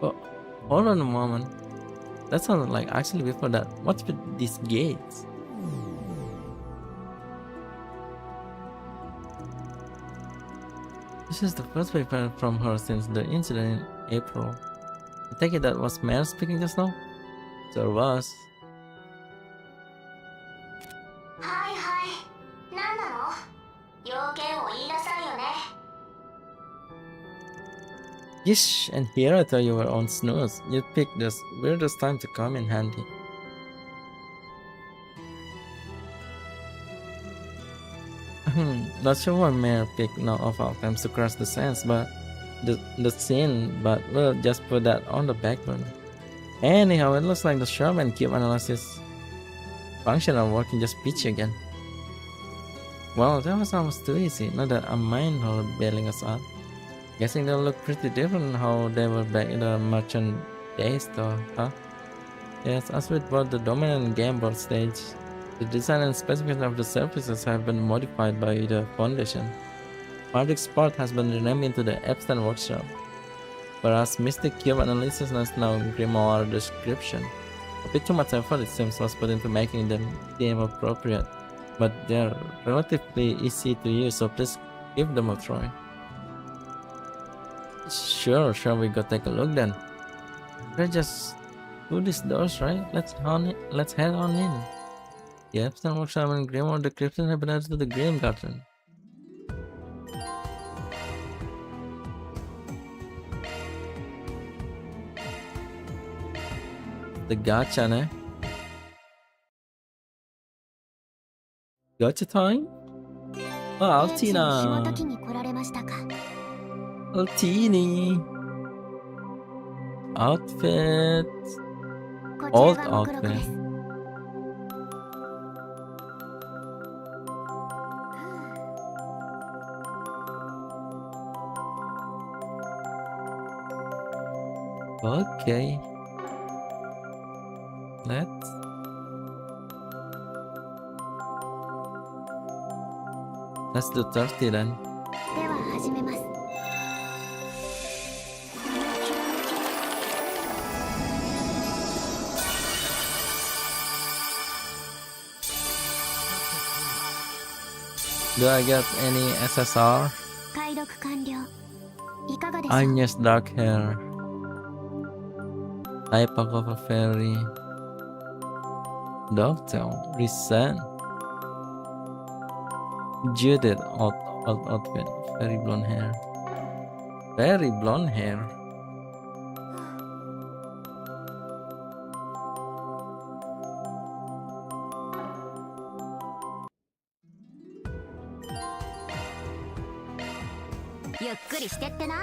Oh, hold on a moment. That sounded like actually before that. What's with these gates? This is the first paper from her since the incident in April. I take it that was Mare speaking just now? Sure was. はいはい。何なの？要件を言いなさいよね。 Yeesh, and here I thought you were on snooze. You picked the weirdest time to come in handy. Not sure why Mare picked now of all times to cross the sands, but the scene, but we'll just put that on the back burner. Anyhow, it looks like the sharp and cube analysis function are working just peachy again. Well, that was almost too easy. Not that I mind her bailing us out. Guessing they'll look pretty different how they were back in the merchant days though, huh? Yes, as with both the dominant game board stage, the design and specification of the surfaces have been modified by the Foundation. Magic Sport has been renamed into the Epstein Workshop, whereas Mystic Cube Analysis is now Grimoire Description. A bit too much effort it seems was put into making them game appropriate, but they're relatively easy to use, so please give them a try. Sure, shall we go take a look then? Let's just do these doors, right? Let's head on in. The Epstein Workshop and Grimoire Description have been added to the Grim Garden. The gacha, ne? Gacha time? Oh, 現地の紐解き Altina! に来られましたか。 Altini! Outfit! こち Old らが目録で outfit. す。 Okay. Let's do 30 then. では始めます。 Do I get any SSR? 解読完了。いかがでしょう？ Agnes dark hair. Type of a fairy. Dogtail. Reset. Judith outfit. Fairy blonde hair. Fairy blonde hair.ゆっくりしてってな。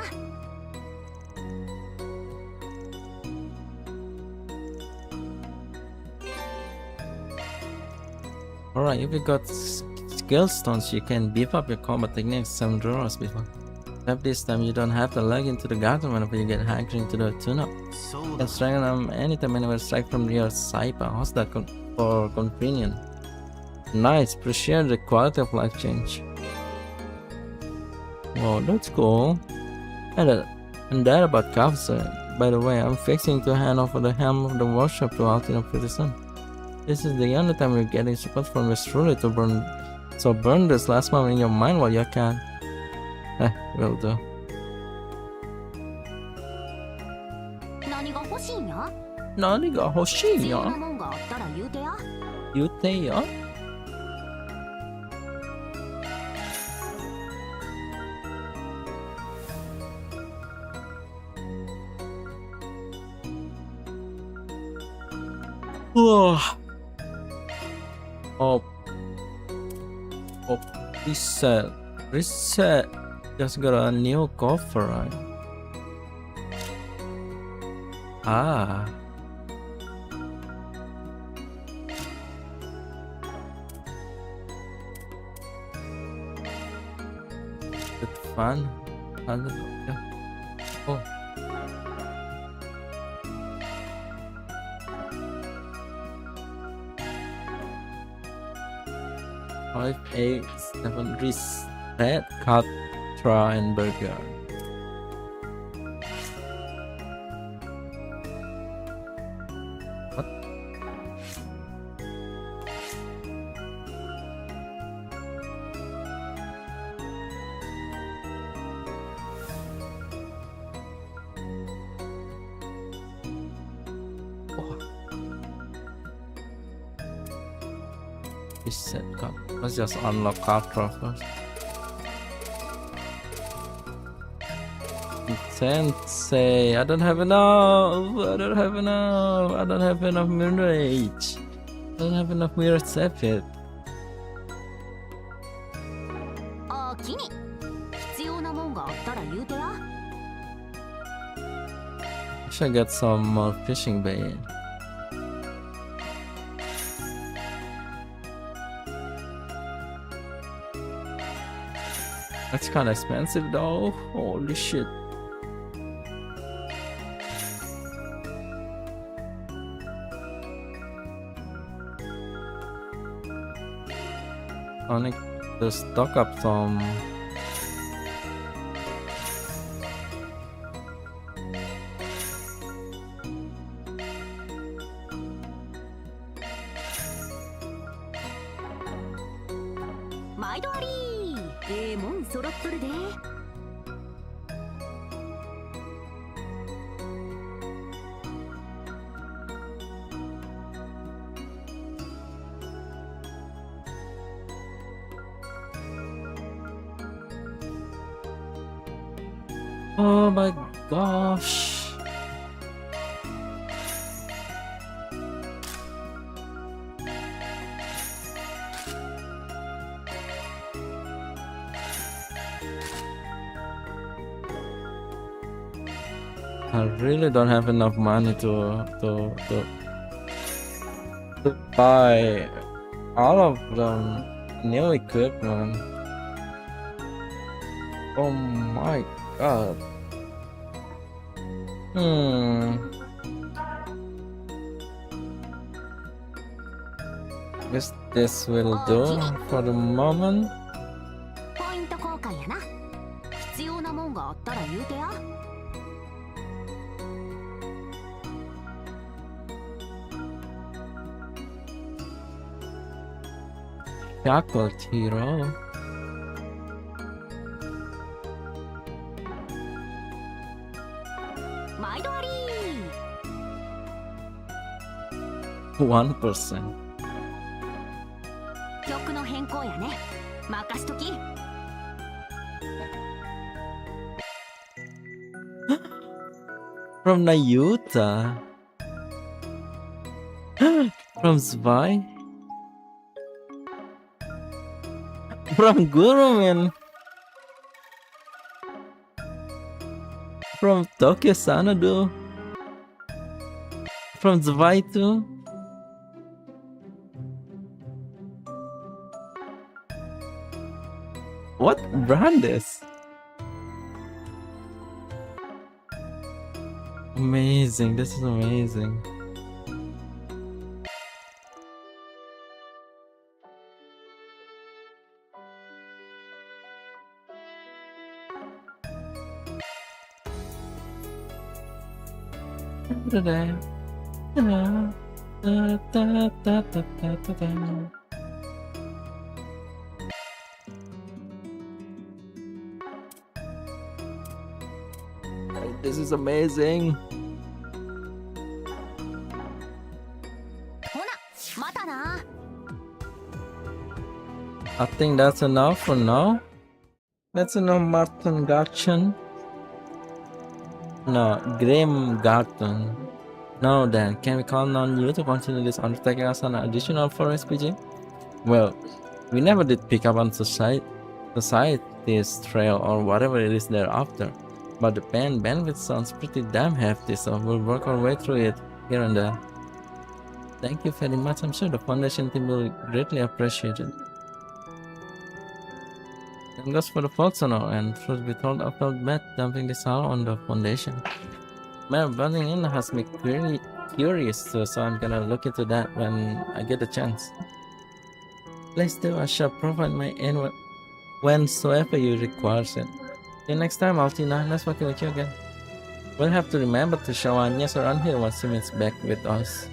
Alright, if you got skill stones, you can beef up your combat techniques 7 drawers before. Except this time you don't have to log into the garden whenever you get hankering to the tune-up. そう You だ can strike them anytime, anywhere, strike from your Saipa. How's that for convenient? Nice, appreciate the quality of life change. Wow, that's cool. And that about Kafsa. By the way, I'm fixing to hand over the helm of the workshop to Altina pretty soon. This is the only time you're getting support from yours truly to burn. So burn this last moment in your mind while you can. Will do. 欲しいんや。何が欲しいん必要なやもんがあったら言うてや。言ってや。Whoa. Oh. Oh, reset. Reset. Just got a new coffer, right? Ah. It's fun. Yeah. Oh. 587 reset Katra and burger. What? Oh. Reset Katra. Let's just unlock Katra first. Sensei, I don't have enough. I don't have enough. I don't have enough mirror age. I don't have enough mirror sepet. あーきに必要なもんがあったら言うてや。 I should get some more fishing bait. That's kind of expensive though. Holy shit. I need to stock up some.毎度ありー。もん揃っとるで。Oh my gosh. I really don't have enough money to buy all of the new equipment. Oh my god. Guess this will do for the moment. ポイント交換やな。必要なもんがあったら言うてや。Chocolate hero. $1 1%. 曲の変更やね。任しとき。From Nayuta. From Zwei. From Gurumin. From Tokyo Sanadu. From Zwei too. What brand is? Amazing, this is amazing. This is amazing. I think that's enough for now. That's enough, Martin Garten. No, Graham Garten. Now then, can we count on you to continue this undertaking as an additional for SPG? Well, we never did pick up on society's trail or whatever it is they're after. But the bandwidth sounds pretty damn hefty, so we'll work our way through it here and there. Thank you very much. I'm sure the Foundation team will greatly appreciate it. And goes for the folks on our end. Truth be told, I felt bad dumping this all on the Foundation. Mayor butting in has me curious too, so I'm gonna look into that when I get the chance. Please do, I shall provide my aid whensoever you requires it. See you next time, Altina. Nice working with you again. We'll have to remember to show Agnes around here once she meets back with us.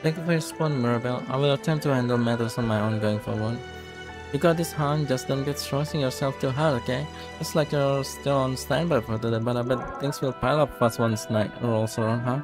Thank you for your support, Mirabelle. I will attempt to handle matters on my own going forward. You got this, Han. Just don't get stressing yourself too hard, okay? It's like you're still on standby for today, but I bet things will pile up fast once night rolls around, huh?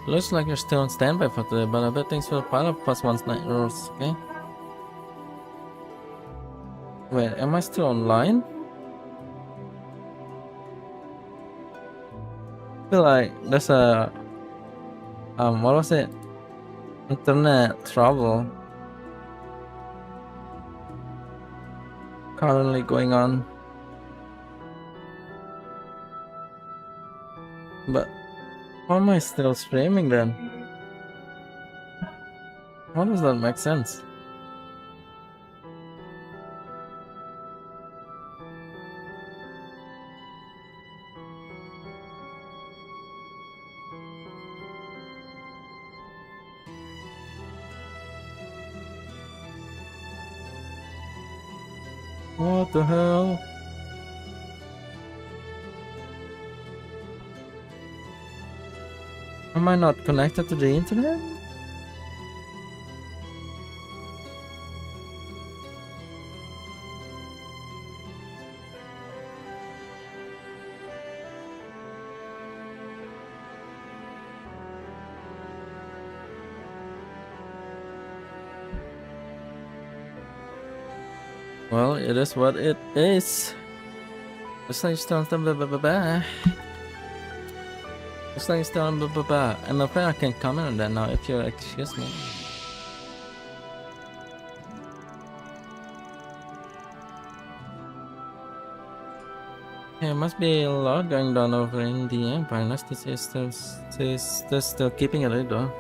Looks like you're still on standby for today, but I bet things will pile up fast once night rolls, okay? Wait, am I still online? I feel like there's a what was it? Internet trouble currently going on. But why am I still streaming then? How does that make sense? What the hell? Am I not connected to the internet? Well, it is what it is. Looks like still on Looks like still on I'm afraid I can't comment on that now if you'll excuse me. There must be a lot going on over in the Empire. Unless this is still keeping it lit though.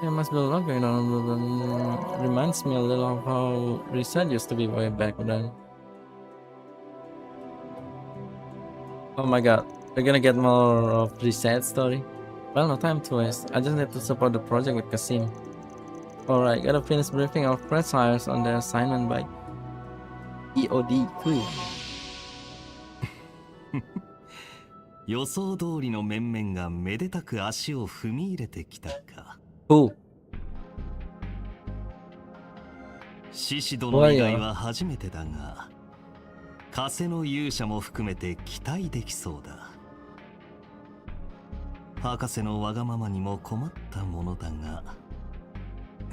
There must be a lot going on. Reminds me a little of how Reset used to be way back then. Oh my god, we're gonna get more of Reset story. Well, no time to waste. I just need to support the project with Kasim. Alright, gotta finish briefing our fresh hires on their assignment by EOD2. 予想通りの面々がめでたく足を踏み入れてきたか。Who? 獅子殿以外は初めてだが、風の勇者も含めて期待できそうだ。博士のわがままにも困ったものだが、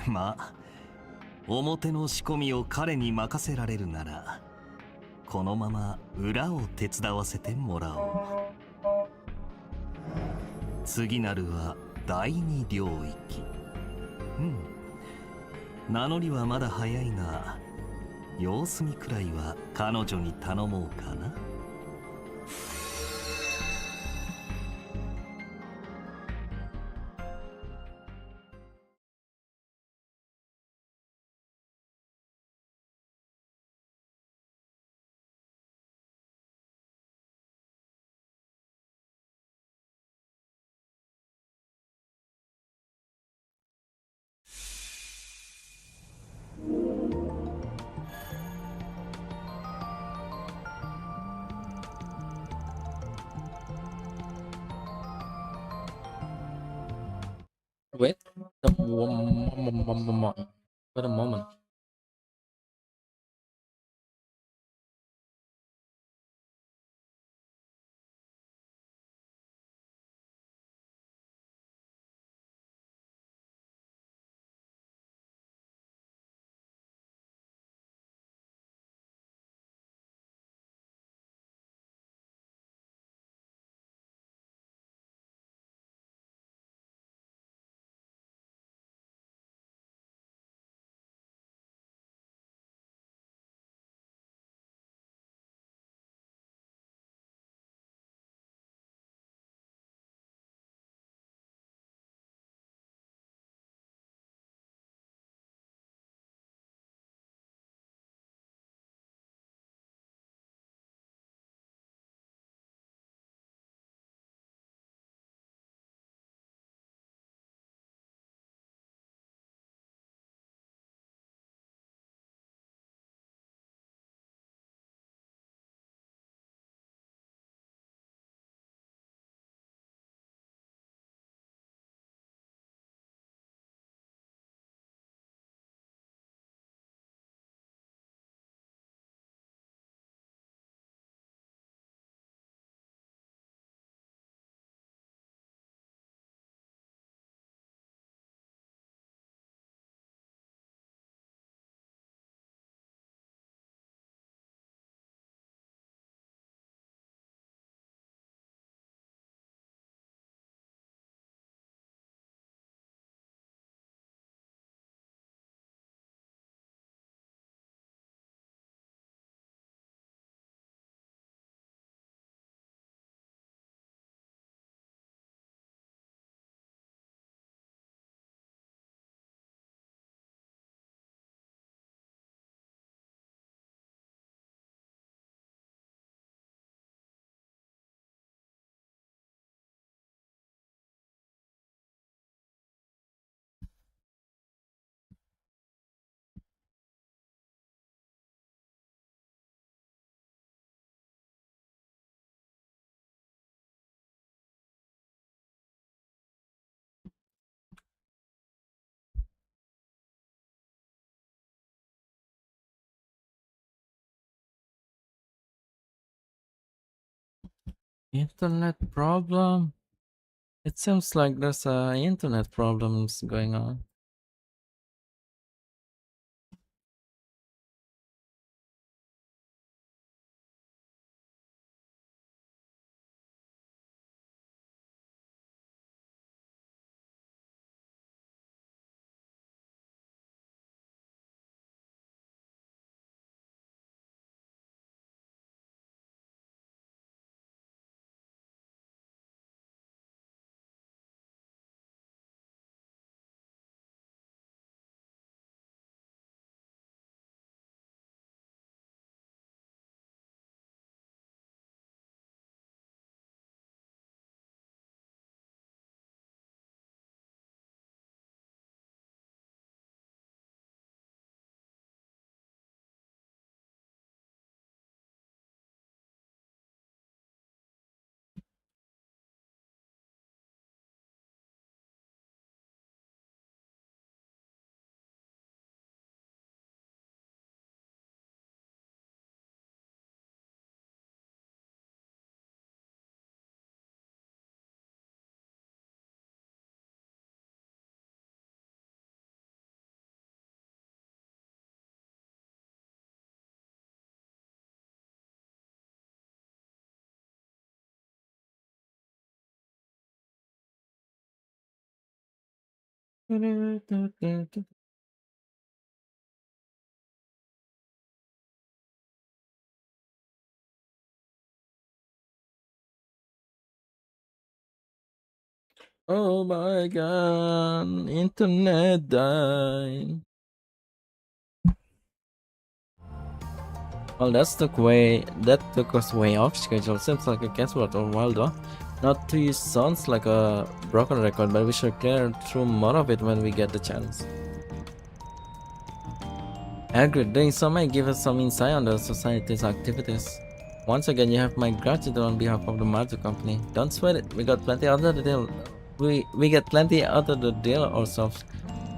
まあ表の仕込みを彼に任せられるなら、このまま裏を手伝わせてもらおう。次なるは第二領域。名乗りはまだ早いが、様子見くらいは彼女に頼もうかな。Wait wait a moment. Internet problem? It seems like there's internet problems going on. Oh my god, internet died. Well, that took us way off schedule. Seems like a guesswork or wild though. Not to use sounds like a broken record, but we should clear through more of it when we get the chance. Agreed, doing so might give us some insight on the society's activities. Once again, you have my gratitude on behalf of the Martu company. Don't sweat it, we got plenty out of the deal. We get plenty out of the deal ourselves.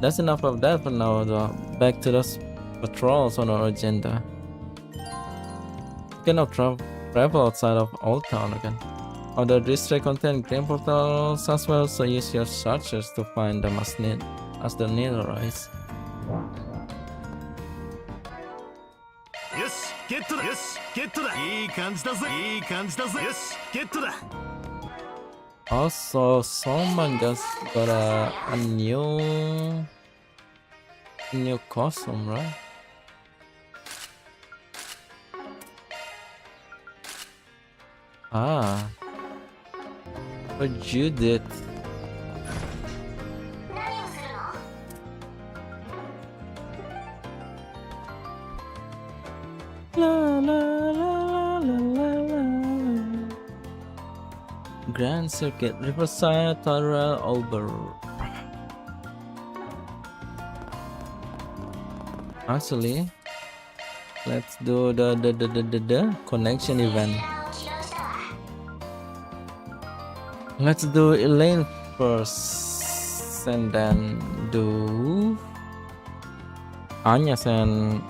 That's enough of that for now though. Back to those patrols on our agenda. You cannot travel outside of Old Town again. Other districts contain green portals as well, so use your searchers to find them as the need arise. よしゲットだよしゲットだいい感じだぜいい感じだぜよしゲットだ Also, someone just got a new costume, right? Ah, but you did. 何をするの？ La la la la la la. Grand Circuit, Riverside, Tyrrell, Over. Actually, let's do the connection event. Let's do Elaine first, and then do Agnes and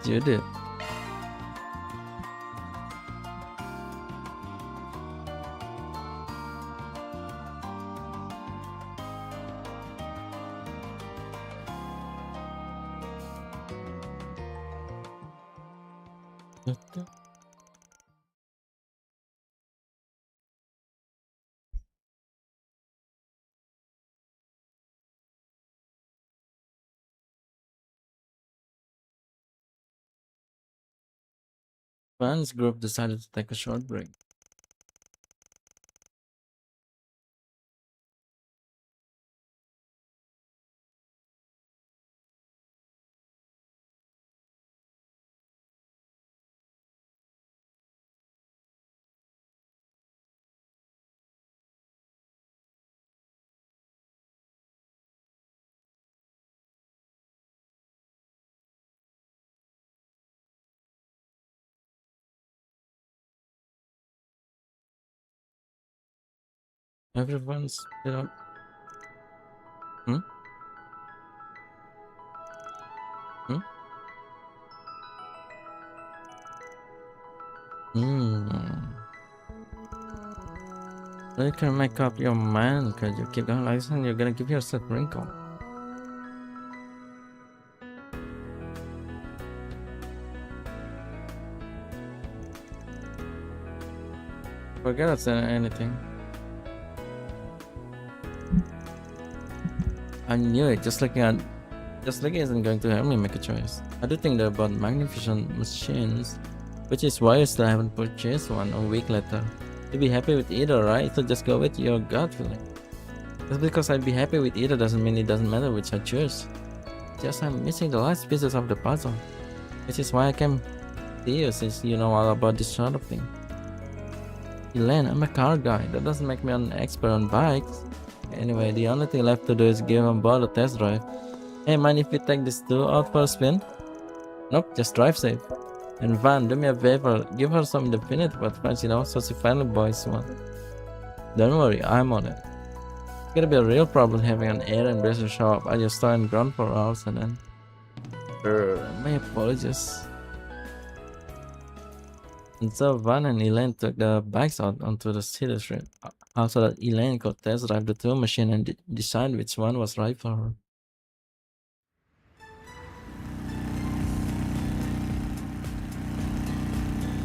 Judith. Fans group decided to take a short break. Everyone's Hmm? Hmm? You can make up your mind because you keep going like this and you're gonna give yourself a wrinkle. Forget I said anything. I knew it. Just looking isn't going to help me make a choice. I do think they're both magnificent machines, which is why I still haven't purchased one a week later. You'd be happy with either, right? So just go with your gut feeling. Just because I'd be happy with either doesn't mean it doesn't matter which I choose. Just I'm missing the last pieces of the puzzle, which is why I came to you since you know all about this sort of thing. Elaine, I'm a car guy. That doesn't make me an expert on bikes. Anyway, the only thing left to do is give them both a test drive. Hey, mind if we take these two out for a spin? Nope, just drive safe. And Van, do me a favor, give her some definitive advice, so she finally buys one. Don't worry, I'm on it. It's gonna be a real problem having an air and bracer show up. I just stand and ground for hours and then... my apologies. And so Van and Elaine took the bikes out onto the city street. Also that Elaine could test drive the two machines and decide which one was right for her.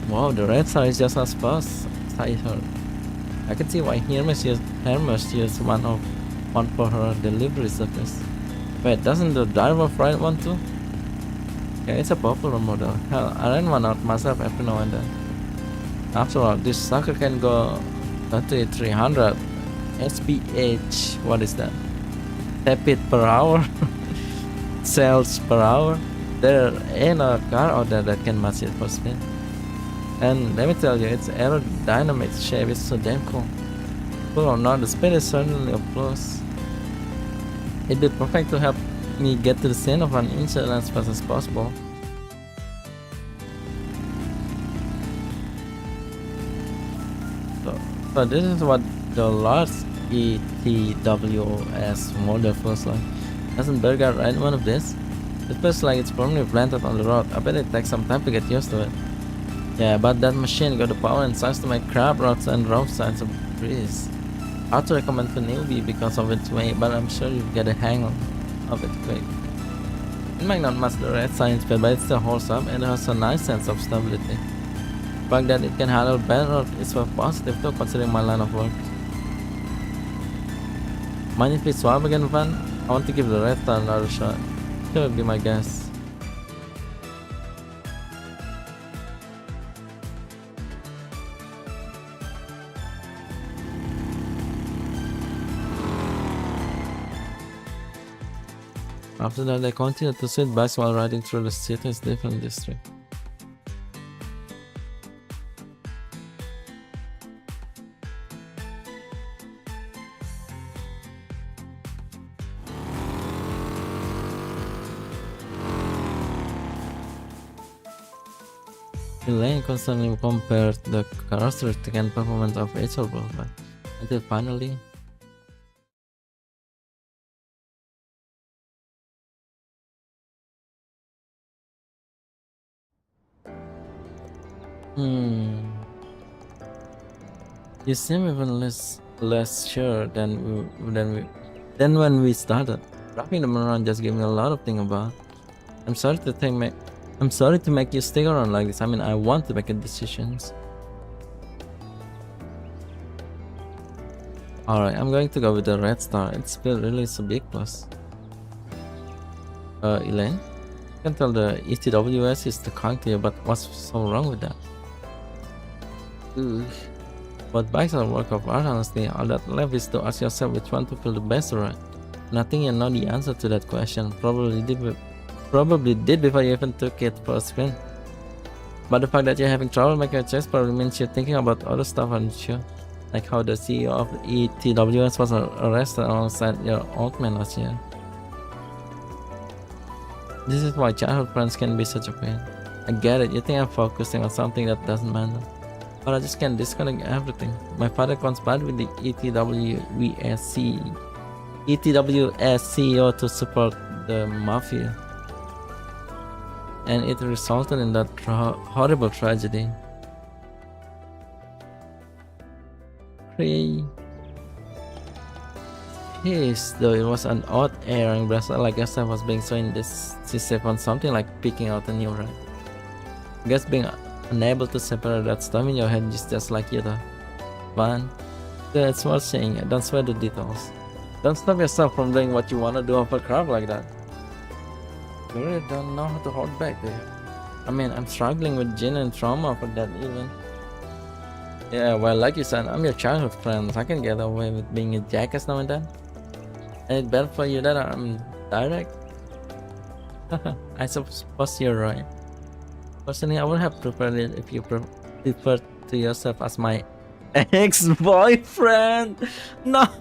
Wow, the red star is just as fast as I heard. I can see why Hermes used one for her delivery service. Wait, doesn't the driver ride one too? Yeah, it's a popular model. Hell, I rent one out myself every now and then. After all, this sucker can go 300 SPH. What is that? Tepid per hour? Sales per hour? There ain't a car out there that can match it for speed. And let me tell you, its aerodynamic shape is so damn cool. Cool or not, the speed is certainly a plus. It'd be perfect to help me get to the scene of an incident as fast as possible. So this is what the last ETWS model feels like. Doesn't Burger ride one of this? It feels like it's permanently planted on the road. I bet it takes some time to get used to it. Yeah, but that machine got the power and size to make crab rods and roadsides a breeze. Hard to recommend for newbie because of its weight, but I'm sure you'll get a hang of it quick. It might not match the red science speed, but it still holds up and it has a nice sense of stability. The fact that it can handle bad roads is well positive too, considering my line of work. Mind if we swap again, Van? I want to give the red star another shot. Here would be my guess. After that, I continued to sit back while riding through the city's different districts. Elaine constantly compared the characteristic and performance of Rachel Wolfman until finally you seem even less sure than when we started. Wrapping them around just gave me a lot of things about. I'm sorry to make you stick around like this. I mean, I want to make a decisions. Alright, I'm going to go with the red star. It's still really is a big plus. Elaine? You can tell the ETWS is the kind to you, but what's so wrong with that? Ugh. But bikes are a work of art, honestly. All that left is to ask yourself which one to feel the best around. And I think you know the answer to that question. Probably did before you even took it for a spin. But the fact that you're having trouble making a choice probably means you're thinking about other stuff, aren't you? Like how the CEO of ETWS was arrested alongside your old man last year. This is why childhood friends can be such a pain. I get it, you think I'm focusing on something that doesn't matter. But I just can't disconnect everything. My father conspired with the ETWS CEO to support the mafia. And it resulted in that horrible tragedy. Yes, though it was an odd airing bracelet, like guess I was being so indecisive on something like picking out a new ride. I guess being unable to separate that stuff in your head is just like you though. Fun. Yeah, it's worth saying, don't sweat the details. Don't stop yourself from doing what you want to do over crap like that. You really don't know how to hold back, do you? I mean, I'm struggling with genuine trauma for that even. Yeah, well, like you said, I'm your childhood friend. I can get away with being a jackass now and then. And it's bad for you that I'm direct. I suppose you're right. Personally, I would have preferred it if you referred to yourself as my ex-boyfriend. No.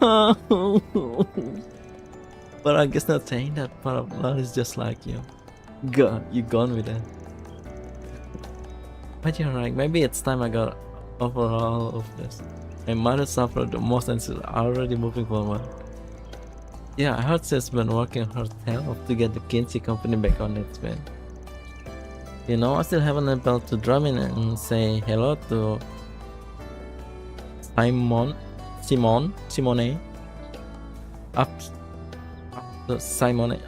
But I guess not saying that part of love is just like you. God, you gone with it. But you're right, maybe it's time I got over all of this. My mother suffered the most and she's already moving forward. Yeah, I heard she's been working her tail off to get the Kinsey company back on its feet. You know, I still haven't been able to drop in and say hello to Simone.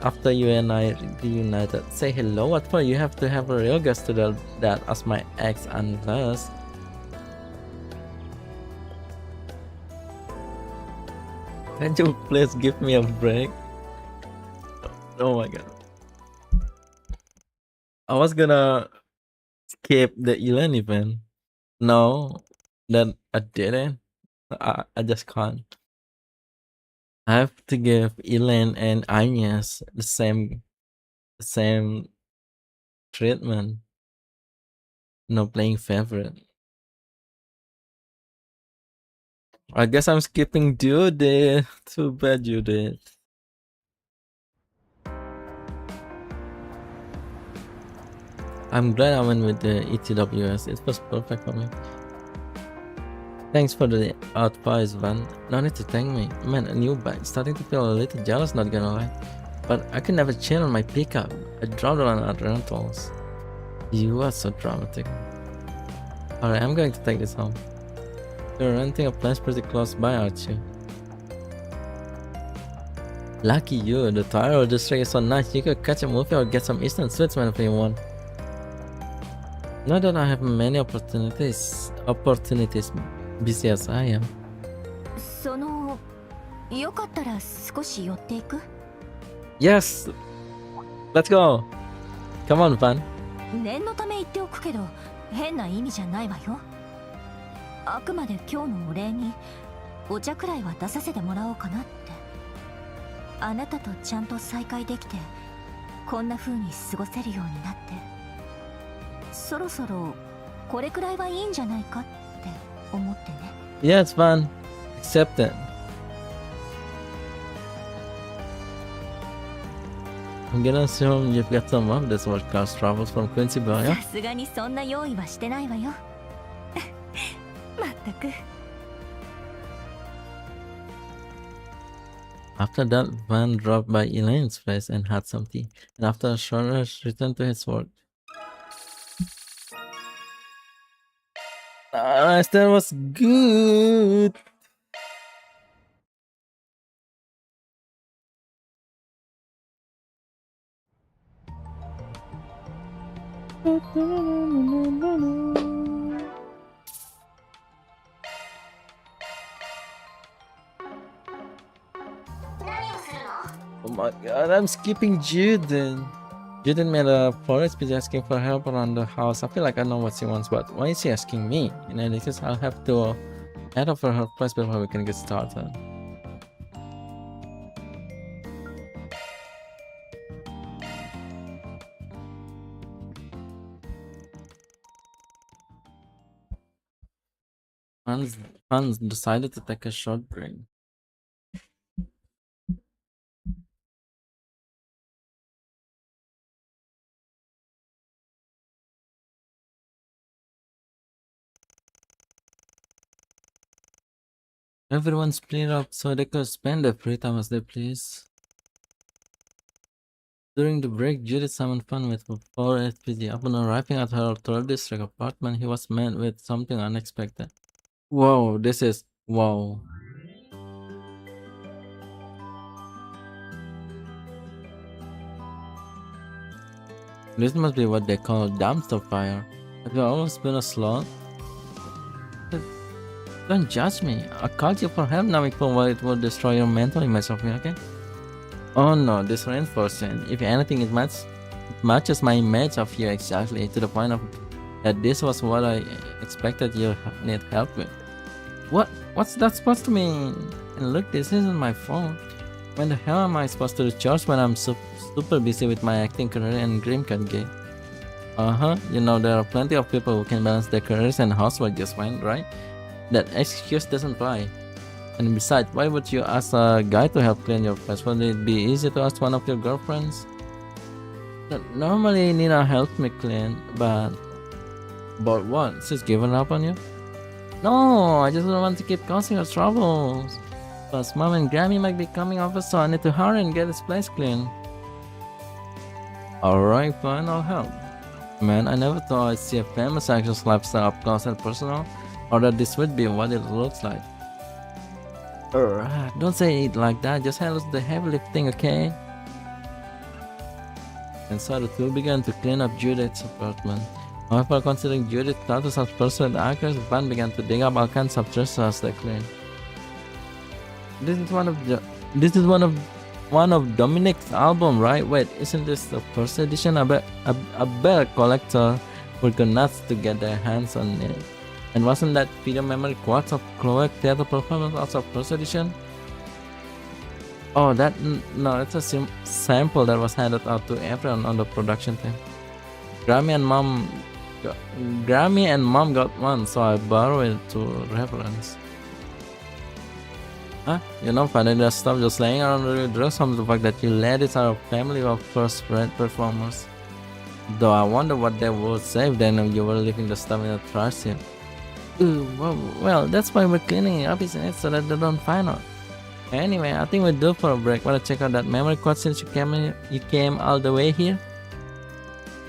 After you and I reunited. Say hello, what for? You have to have a real guest to tell that as my ex unless. Can you please give me a break? Oh my god. I was gonna skip the Elaine event. No, then I didn't. I just can't. I have to give Elaine and Agnes the same treatment. No playing favorite. I guess I'm skipping Judith. Too bad, Judith. I'm glad I went with the ETWS. It was perfect for me. Thanks for the advice, Van. No need to thank me. Man, a new bike. Starting to feel a little jealous, not gonna lie. But I could never chill on my pickup. I dropped it on other rentals. You are so dramatic. Alright, I'm going to take this home. You're renting a place pretty close by, aren't you? Lucky you, the Tyrell district is so nice. You could catch a movie or get some instant sweets whenever you want. Not that I have many opportunities, busy as I am. そのよかったら少し寄っていく？ Yes! Let's go! Come on, Van. 念のため言っておくけど変な意味じゃないわよ。あくまで今日のお礼にお茶くらいは出させてもらおうかなって。あなたとちゃんと再会できてこんな風に過ごせるようになってそろそろこれくらいはいいんじゃないかって思ってね。 Yeah, it's fun. Accept it. I'm gonna assume you've got some of this world class travels from Quincy Boya. さすがにそんな用意はしてないわよ。まったく。 After that, Van dropped by Elaine's place and had some tea, and after a short rest, returned to his work. Nice, that was good. Oh my god, I'm skipping Juden. Juden made a forest speech asking for help around the house. I feel like I know what she wants, but why is she asking me? In any case, I'll have to head over her place before we can get started. Hans decided to take a short break. Everyone split up so they could spend their free time as they please. During the break, Judith summoned fun with 4 SPG. Upon arriving at her third district apartment, he was met with something unexpected. Whoa, this is... wow. This must be what they call dumpster fire. Have you always been a sloth? Don't judge me. I called you for help, Namiko, while it will destroy your mental image of me, okay? Oh no, this reinforcement. If anything, it matches my image of you exactly, to the point of that this was what I expected you need help with. What's that supposed to mean? And look, this isn't my fault. When the hell am I supposed to recharge when I'm super busy with my acting career and Grimcat game? You know, there are plenty of people who can balance their careers and housework just fine, right? That excuse doesn't fly. And besides, why would you ask a guy to help clean your place? Would it be easy to ask one of your girlfriends? Normally Nina helps me clean, but what? She's given up on you? No, I just don't want to keep causing her troubles. Plus, Mom and Grammy might be coming over, so I need to hurry and get this place clean. Alright, fine, I'll help. Man, I never thought I'd see a famous actress lifestyle up close and personal, or that this would be what it looks like. Don't say it like that, just handle the heavy lifting, okay? And so the two began to clean up Judith's apartment. However, considering Judith's status as pursued actress, Van began to dig up all kinds of treasures as they cleaned. This is one of Dominic's album, right? Wait, isn't this the first edition? I bet a collector would go nuts to get their hands on it. And wasn't that video memory quartz of Chloe theater performance also first edition? Oh, that no, it's a sample that was handed out to everyone on the production team. Grammy and mom got one, so I borrowed it to reference. Huh? You know, finding that stuff just laying around really draws home the fact that you ladies are a family of first-rate performers. Though I wonder what they would say if they knew you were leaving the stuff in the trash here. Ooh, well, that's why we're cleaning it up, isn't it? So that they don't find out. Anyway, I think we're due for a break. Wanna check out that memory card since you came all the way here?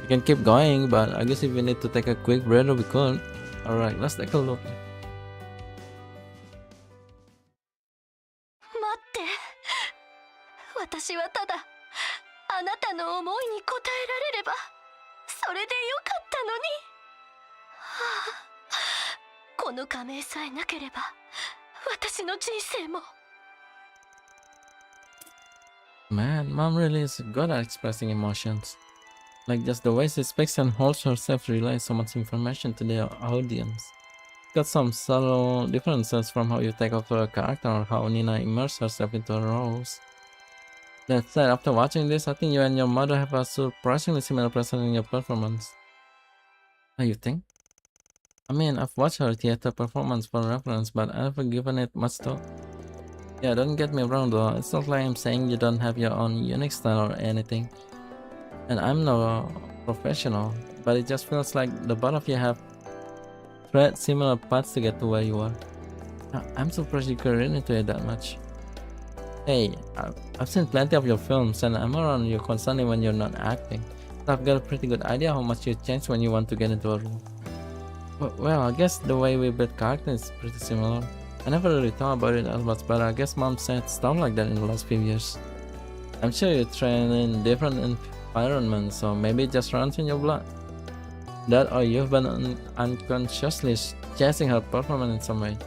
You can keep going, but I guess if you need to take a quick breather, we could. Alright, let's take a look. 待って。私はただあなたの思いに応えられればそれでよかったのに。はあ、この仮名さえなければ私の人生も。Man, mom really is good at expressing emotions. Like just the way she speaks and holds herself relays so much information to the audience. Got some subtle differences from how you take over a character or how Nina immerses herself into her roles. That said, after watching this, I think you and your mother have a surprisingly similar presence in your performance. What do you think? I mean, I've watched her theater performance for reference, but I haven't given it much thought. Yeah, don't get me wrong though, it's not like I'm saying you don't have your own unique style or anything. And I'm no professional, but it just feels like the both of you have tread similar paths to get to where you are. I'm surprised you could read into it that much. Hey, I've seen plenty of your films and I'm around you constantly when you're not acting. So I've got a pretty good idea how much you change when you want to get into a role. Well, I guess the way we build characters is pretty similar. I never really thought about it as much, but I guess mom said stuff like that in the last few years. I'm sure you train in different environments, so maybe it just runs in your blood. That or you've been unconsciously chasing her performance in some way.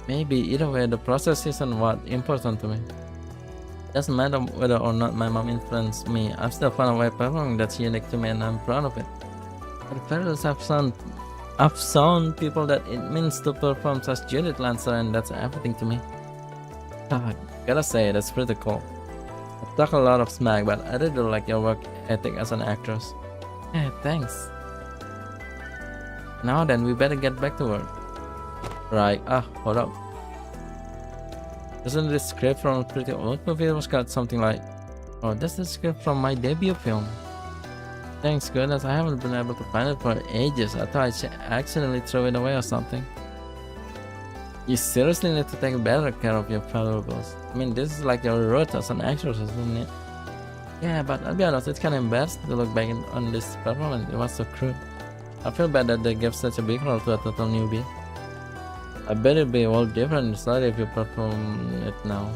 Maybe either way, the process isn't what's important to me. Doesn't matter whether or not my mom influenced me, I've still found a way of performing that's unique to me and I'm proud of it. At the very least, I've shown people that it means to perform as Judith Lancer, and that's everything to me. Gotta say, that's pretty cool. I talk a lot of smack, but I really like your work ethic as an actress. Yeah, thanks. Now then, we better get back to work. Right, hold up. Isn't this script from a pretty old movie? It was got something like, oh, that's the script from my debut film. Thanks goodness, I haven't been able to find it for ages. I thought I accidentally threw it away or something. You seriously need to take better care of your valuables. I mean, this is like your root as an actress, isn't it? Yeah, but I'll be honest, it's kinda embarrassing to look back on this performance. It was so crude. I feel bad that they gave such a big role to a total newbie. I bet it'd be all different inside if you perform it now.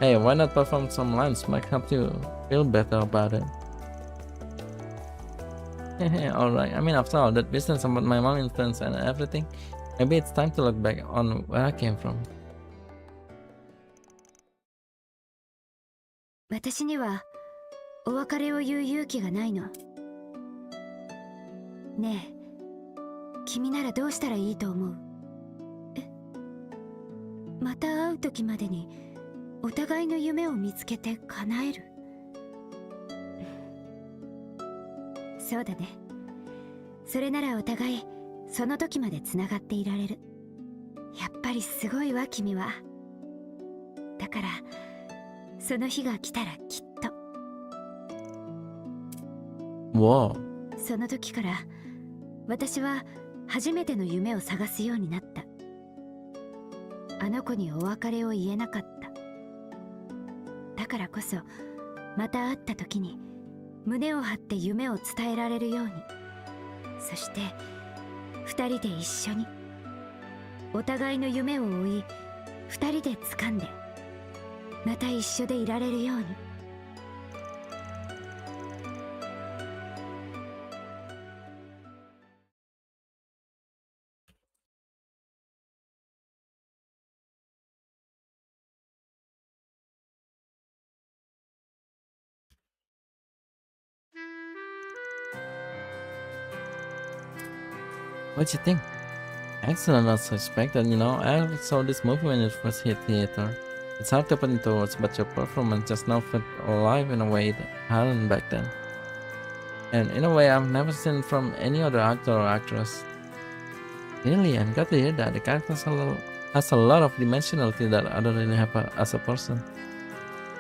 Hey, why not perform some lines? Might help you feel better about it. Alright, I mean, after all that business about my mom influence and everything, maybe it's time to look back on where I came from. 私にはお別れを言う勇気がないの。ねえ、君ならどうしたらいいと思う？え？また会う時までにお互いの夢を見つけて叶える？そうだね。それならお互いその時までつながっていられる。やっぱりすごいわ君は。だからその日が来たらきっと。Wow. その時から私は初めての夢を探すようになった。あの子にお別れを言えなかった。だからこそまた会った時に胸を張って夢を伝えられるように、そして二人で一緒にお互いの夢を追い、二人で掴んでまた一緒でいられるように。What you think? Excellent as expected, you know. I saw this movie when it first hit theater. It's hard to put into words, but your performance just now felt alive in a way that hadn't back then. And in a way I've never seen from any other actor or actress. Really, I'm glad to hear that. The character has a lot of dimensionality that I don't really have as a person.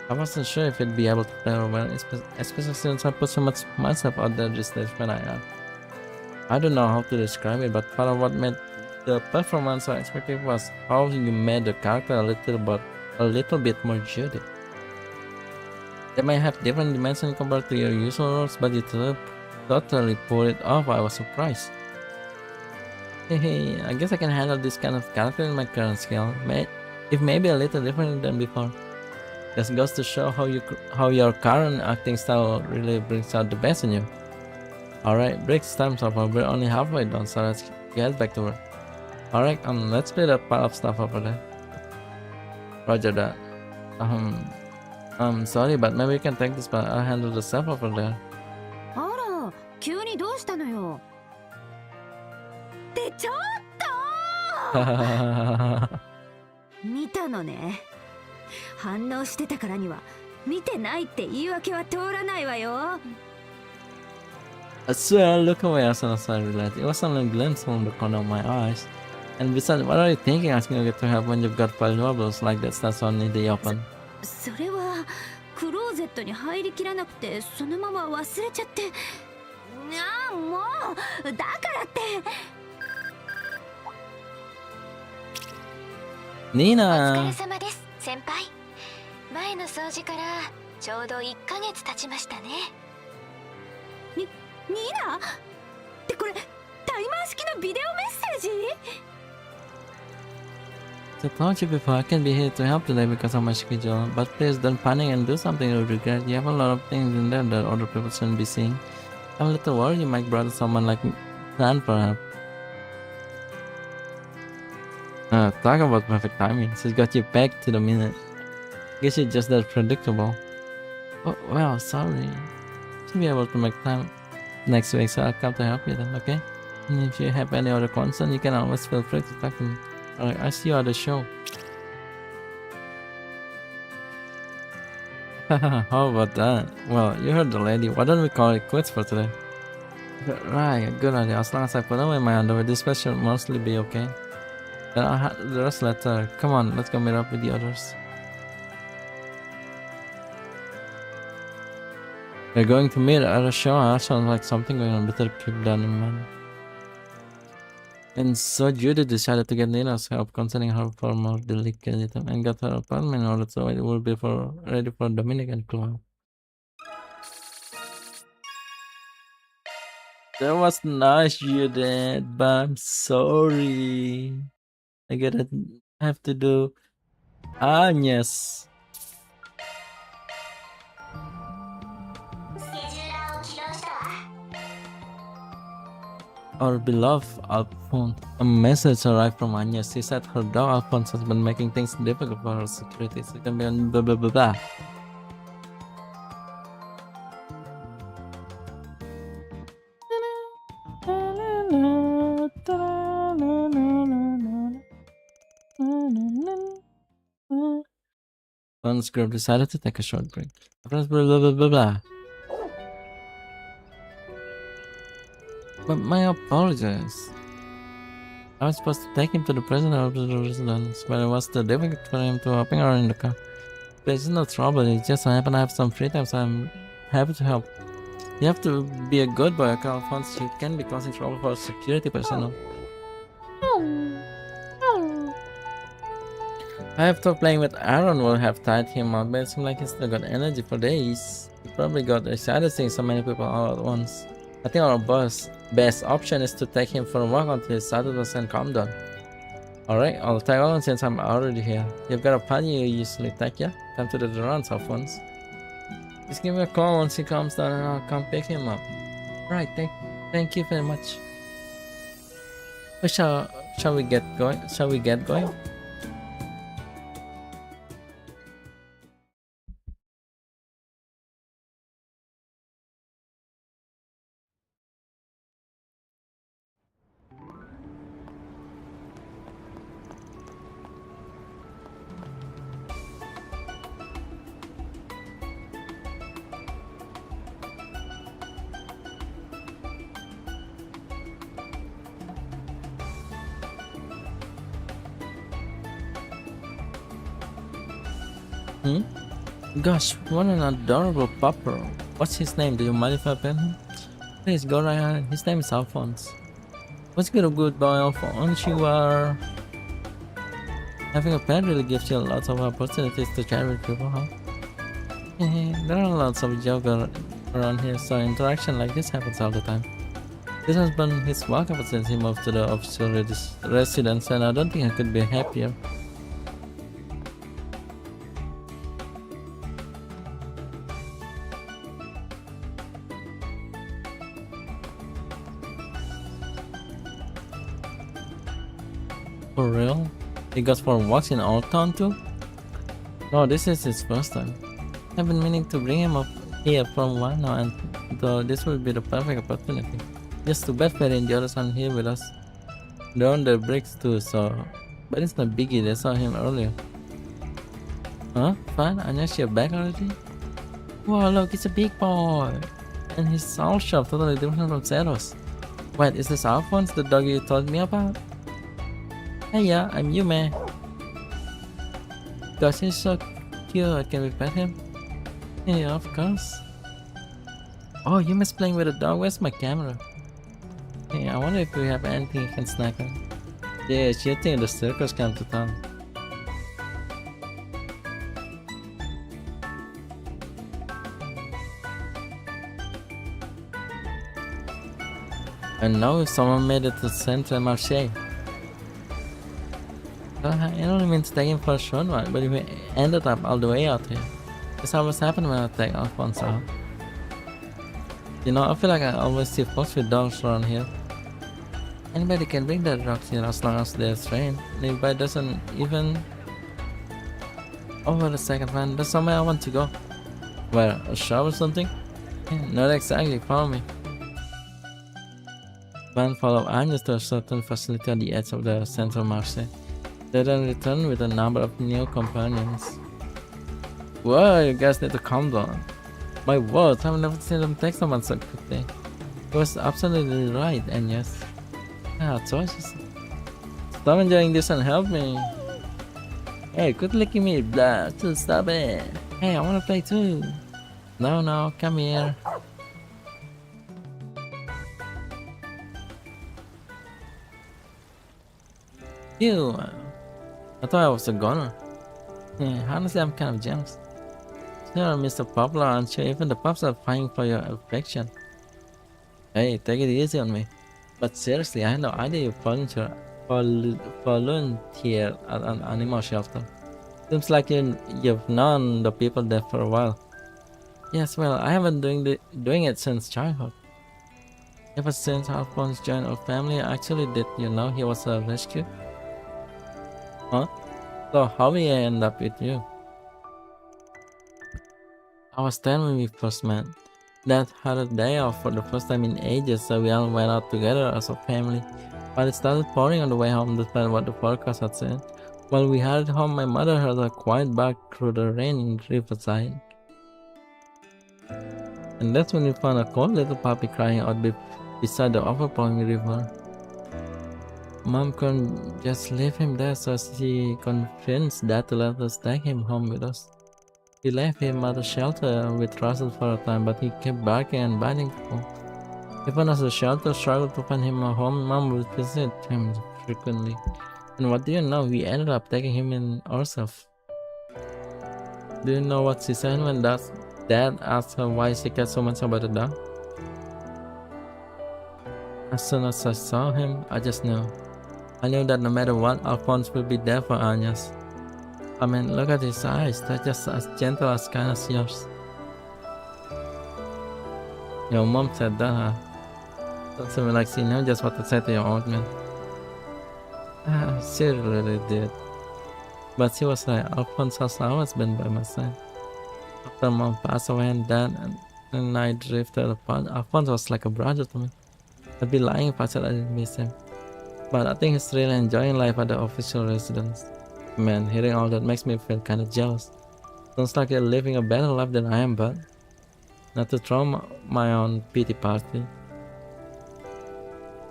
I wasn't sure if I'd be able to play her well, especially since I put so much myself out there these days when I am. I don't know how to describe it, but part of what made the performance so effective was how you made the character a little bit more jaded. They may have different dimensions compared to your usual roles, but you totally pulled it off. I was surprised. Hey, I guess I can handle this kind of character in my current skill, if maybe a little different than before. Just goes to show how your current acting style really brings out the best in you. Alright, breaks time's over. We're only halfway done, so let's get back to work. Alright, let's play that part of stuff over there. Roger that. Sorry, but maybe you can take this part. I'll handle the stuff over there. あら、急にどうしたのよ。ってちょっと見たのね。反応してたからには見てないって言い訳は通らないわよ。I swear I look away as soon as I realized it was only a glimpse from the corner of my eyes. And besides, what are you thinking asking to get to help when you've got valuables like that that's on in the open? それはクローゼットに入りきらなくてそのまま忘れちゃって。ああ、もうだからって。ニーお疲れナ様です先輩。前の掃除からちょうど1ヶ月経ちましたね。ニーナってこれタイマー式のビデオメッセージ？ I told you before I can be here to help today because of my schedule, but please don't panic and do something you'll regret. You have a lot of things in there that other people shouldn't be seeing. I'm a little worried you might bother someone like Dan for help. Talk about perfect timing. She's got you back to the minute. Guess you're just that predictable. Oh, well, sorry. Should be able to make time next week, so I'll come to help you then, okay? And if you have any other concern, you can always feel free to talk to me. Alright, I'll see you at the show. How about that? Well, you heard the lady. Why don't we call it quits for today? Right, good idea. As long as I put away my underwear, this place should mostly be okay. Then I'll handle the rest later. Come on, let's go meet up with the others. We're going to meet at a show. That sounds like something going on. Better keep that in mind. And so Judy decided to get Nina's help concerning her former delicate and got her apartment in order so it will be ready for Dominic and Chloe. That was nice, Judy, but I'm sorry. I have to do Agnes. Our beloved Alphonse. A message arrived from Agnes. She said her dog Alphonse has been making things difficult for her security. She can be on blah blah blah blah. Alphonse group decided to take a short break. Blah blah blah blah blah blah. But my apologies. I was supposed to take him to the president of the residence, but it was too difficult for him to hopping around in the car. There's no trouble, it just so happened I have some free time, so I'm happy to help. You have to be a good boy, okay, Alphonse. You can be causing trouble for security personnel. I have thought playing with Aaron will have tired him out, but it seems like he's still got energy for days. He probably got excited seeing so many people all at once. I think our best option is to take him for a walk until his status and calm down. Alright, I'll tag along since I'm already here. You've got a party you usually take, yeah? Come to the runs, Alphonse. Just give me a call once he calms down and I'll come pick him up. Alright, thank you very much. Shall we get going? Shall we get going? Hmm? Gosh, what an adorable pupper. What's his name? Do you mind if I pet him? Please go right ahead. His name is Alphonse. What's good boy, Alphonse? You are. Having a pet really gives you lots of opportunities to chat with people, huh? There are lots of jokers around here, so interaction like this happens all the time. This has been his work ever since he moved to the official residence, and I don't think I could be happier. For real? He goes for walks in Old Town too? No, this is his first time. I've been meaning to bring him up here for a while now, and though this will be the perfect opportunity. Just too bad Ferry and the others aren't here with us. They're on the breaks too, so... But it's no biggie, they saw him earlier. Huh? Fine, Anya, you're back already? Whoa, look, it's a big boy! And he's all sharp, totally different from Zeros. Wait, is this Alphonse, the dog you told me about? Hey, yeah, I'm Yume. Gosh, he's so cute, can we pet him? Yeah, of course. Oh, Yume's playing with a dog, where's my camera? Hey, I wonder if we have anything you can snack on. Yeah, it's your thing, the circus come to town. And now if someone made it to Central Marché. I only mean to take him for a short one, but we ended up all the way out here. That's always happened when I take Alphonse out. You know, I feel like I always see folks with dogs around here. Anybody can bring their dogs here as long as they're trained. And if I doesn't even... Over the second man, there's somewhere I want to go. Where, a shop or something? Not exactly, follow me. Van followed Agnes to a certain facility at the edge of the Central Marché. They then returned with a number of new companions. Whoa, you guys need to calm down. My word, I've never seen them take someone so quickly. He was absolutely right, and yes. Ah, choices. Stop enjoying this and help me. Hey, quit licking me, blah, just stop it. Hey, I wanna play too. No, come here. Ew. I thought I was a goner. Yeah, honestly, I'm kind of jealous. You're Mr. Popular, aren't you? Even the pups are fighting for your affection. Hey, take it easy on me. But seriously, I had no idea you volunteer at an animal shelter. Seems like you've known the people there for a while. Yes, well, I haven't doing it since childhood. Ever since Alphonse joined our family, actually, did you know he was a rescue? Huh? So how we end up with you? I was 10 when we first met. Dad had a day off for the first time in ages, so we all went out together as a family. But it started pouring on the way home despite what the forecast had said. While we headed home, my mother heard a quiet bark through the rain in Riverside. And that's when we found a cold little puppy crying out beside the overflowing river. Mom couldn't just leave him there, so she convinced Dad to let us take him home with us. We left him at the shelter with Russell for a time, but he kept barking and biting people. Even as the shelter struggled to find him a home, Mom would visit him frequently. And what do you know, we ended up taking him in ourselves. Do you know what she said when Dad asked her why she cared so much about the dog? As soon as I saw him, I just knew. I knew that no matter what, Alphonse would be there for Agnes. I mean, look at his eyes, they're just as gentle as kind as yours. Your mom said that, huh? Don't seem like she knew just what to say to your old man. She really did. But she was right, Alphonse has always been by my side. After Mom passed away and Dad and I drifted apart, Alphonse was like a brother to me. I'd be lying if I said I didn't miss him. But I think he's really enjoying life at the official residence. Man, hearing all that makes me feel kinda jealous. Sounds like you're living a better life than I am, but not to throw my own pity party.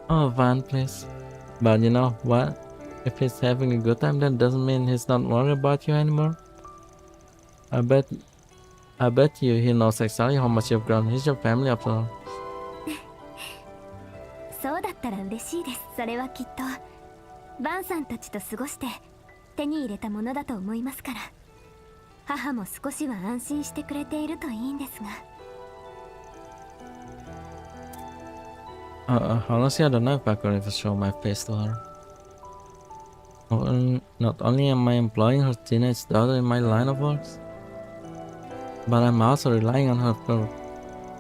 Oh, Van, please. But you know what? If he's having a good time, that doesn't mean he's not worried about you anymore. I bet you he knows exactly how much you've grown. He's your family after all. そうだったら嬉しいです。それはきっとバンさんたちと過ごして手に入れたものだと思いますから、母も少しは安心してくれているといいんですが。Honestly, I don't know if I could ever show my face to her. Not only am I employing her teenage daughter in my line of work, but I'm also relying on her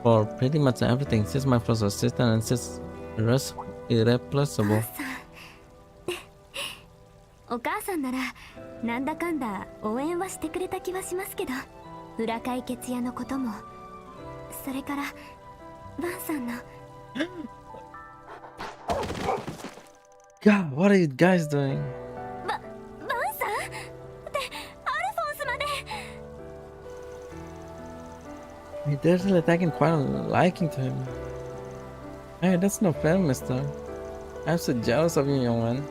for pretty much everything. She's my first assistant and she's irreplaceable. お母さんならなんだかんだ応援はしてくれた気はしますけど、裏解決屋のことも、それからバンさんの。God, what are you guys doing? バンさんってアルフォンスまで。They're still attacking quite a liking to him. Hey, that's not fair, mister. I'm so jealous of you, young man.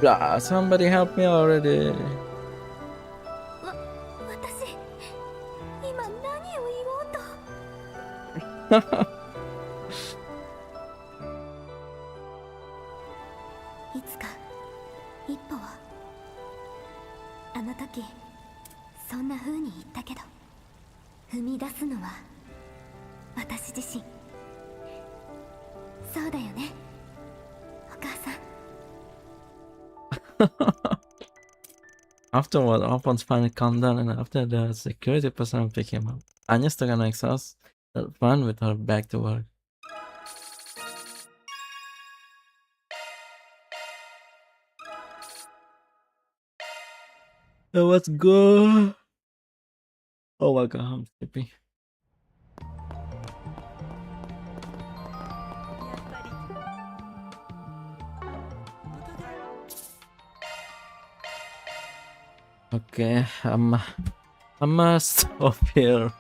Blah, somebody help me already. 私今何を言おうと。いつか一歩を。あの時そんな風に言ったけど、踏み出すのは私自身。そうだよね、お母さん。Afterward, Alphonse finally calmed down, and after the security personnel picked him up, Anya's took an exhaust that fun with her back to work. Let's go. Oh my god, I'm sleepy. Okay, I'm gonna stop here.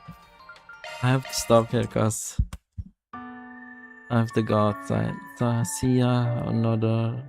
I have to stop here because I have to go outside. So see ya another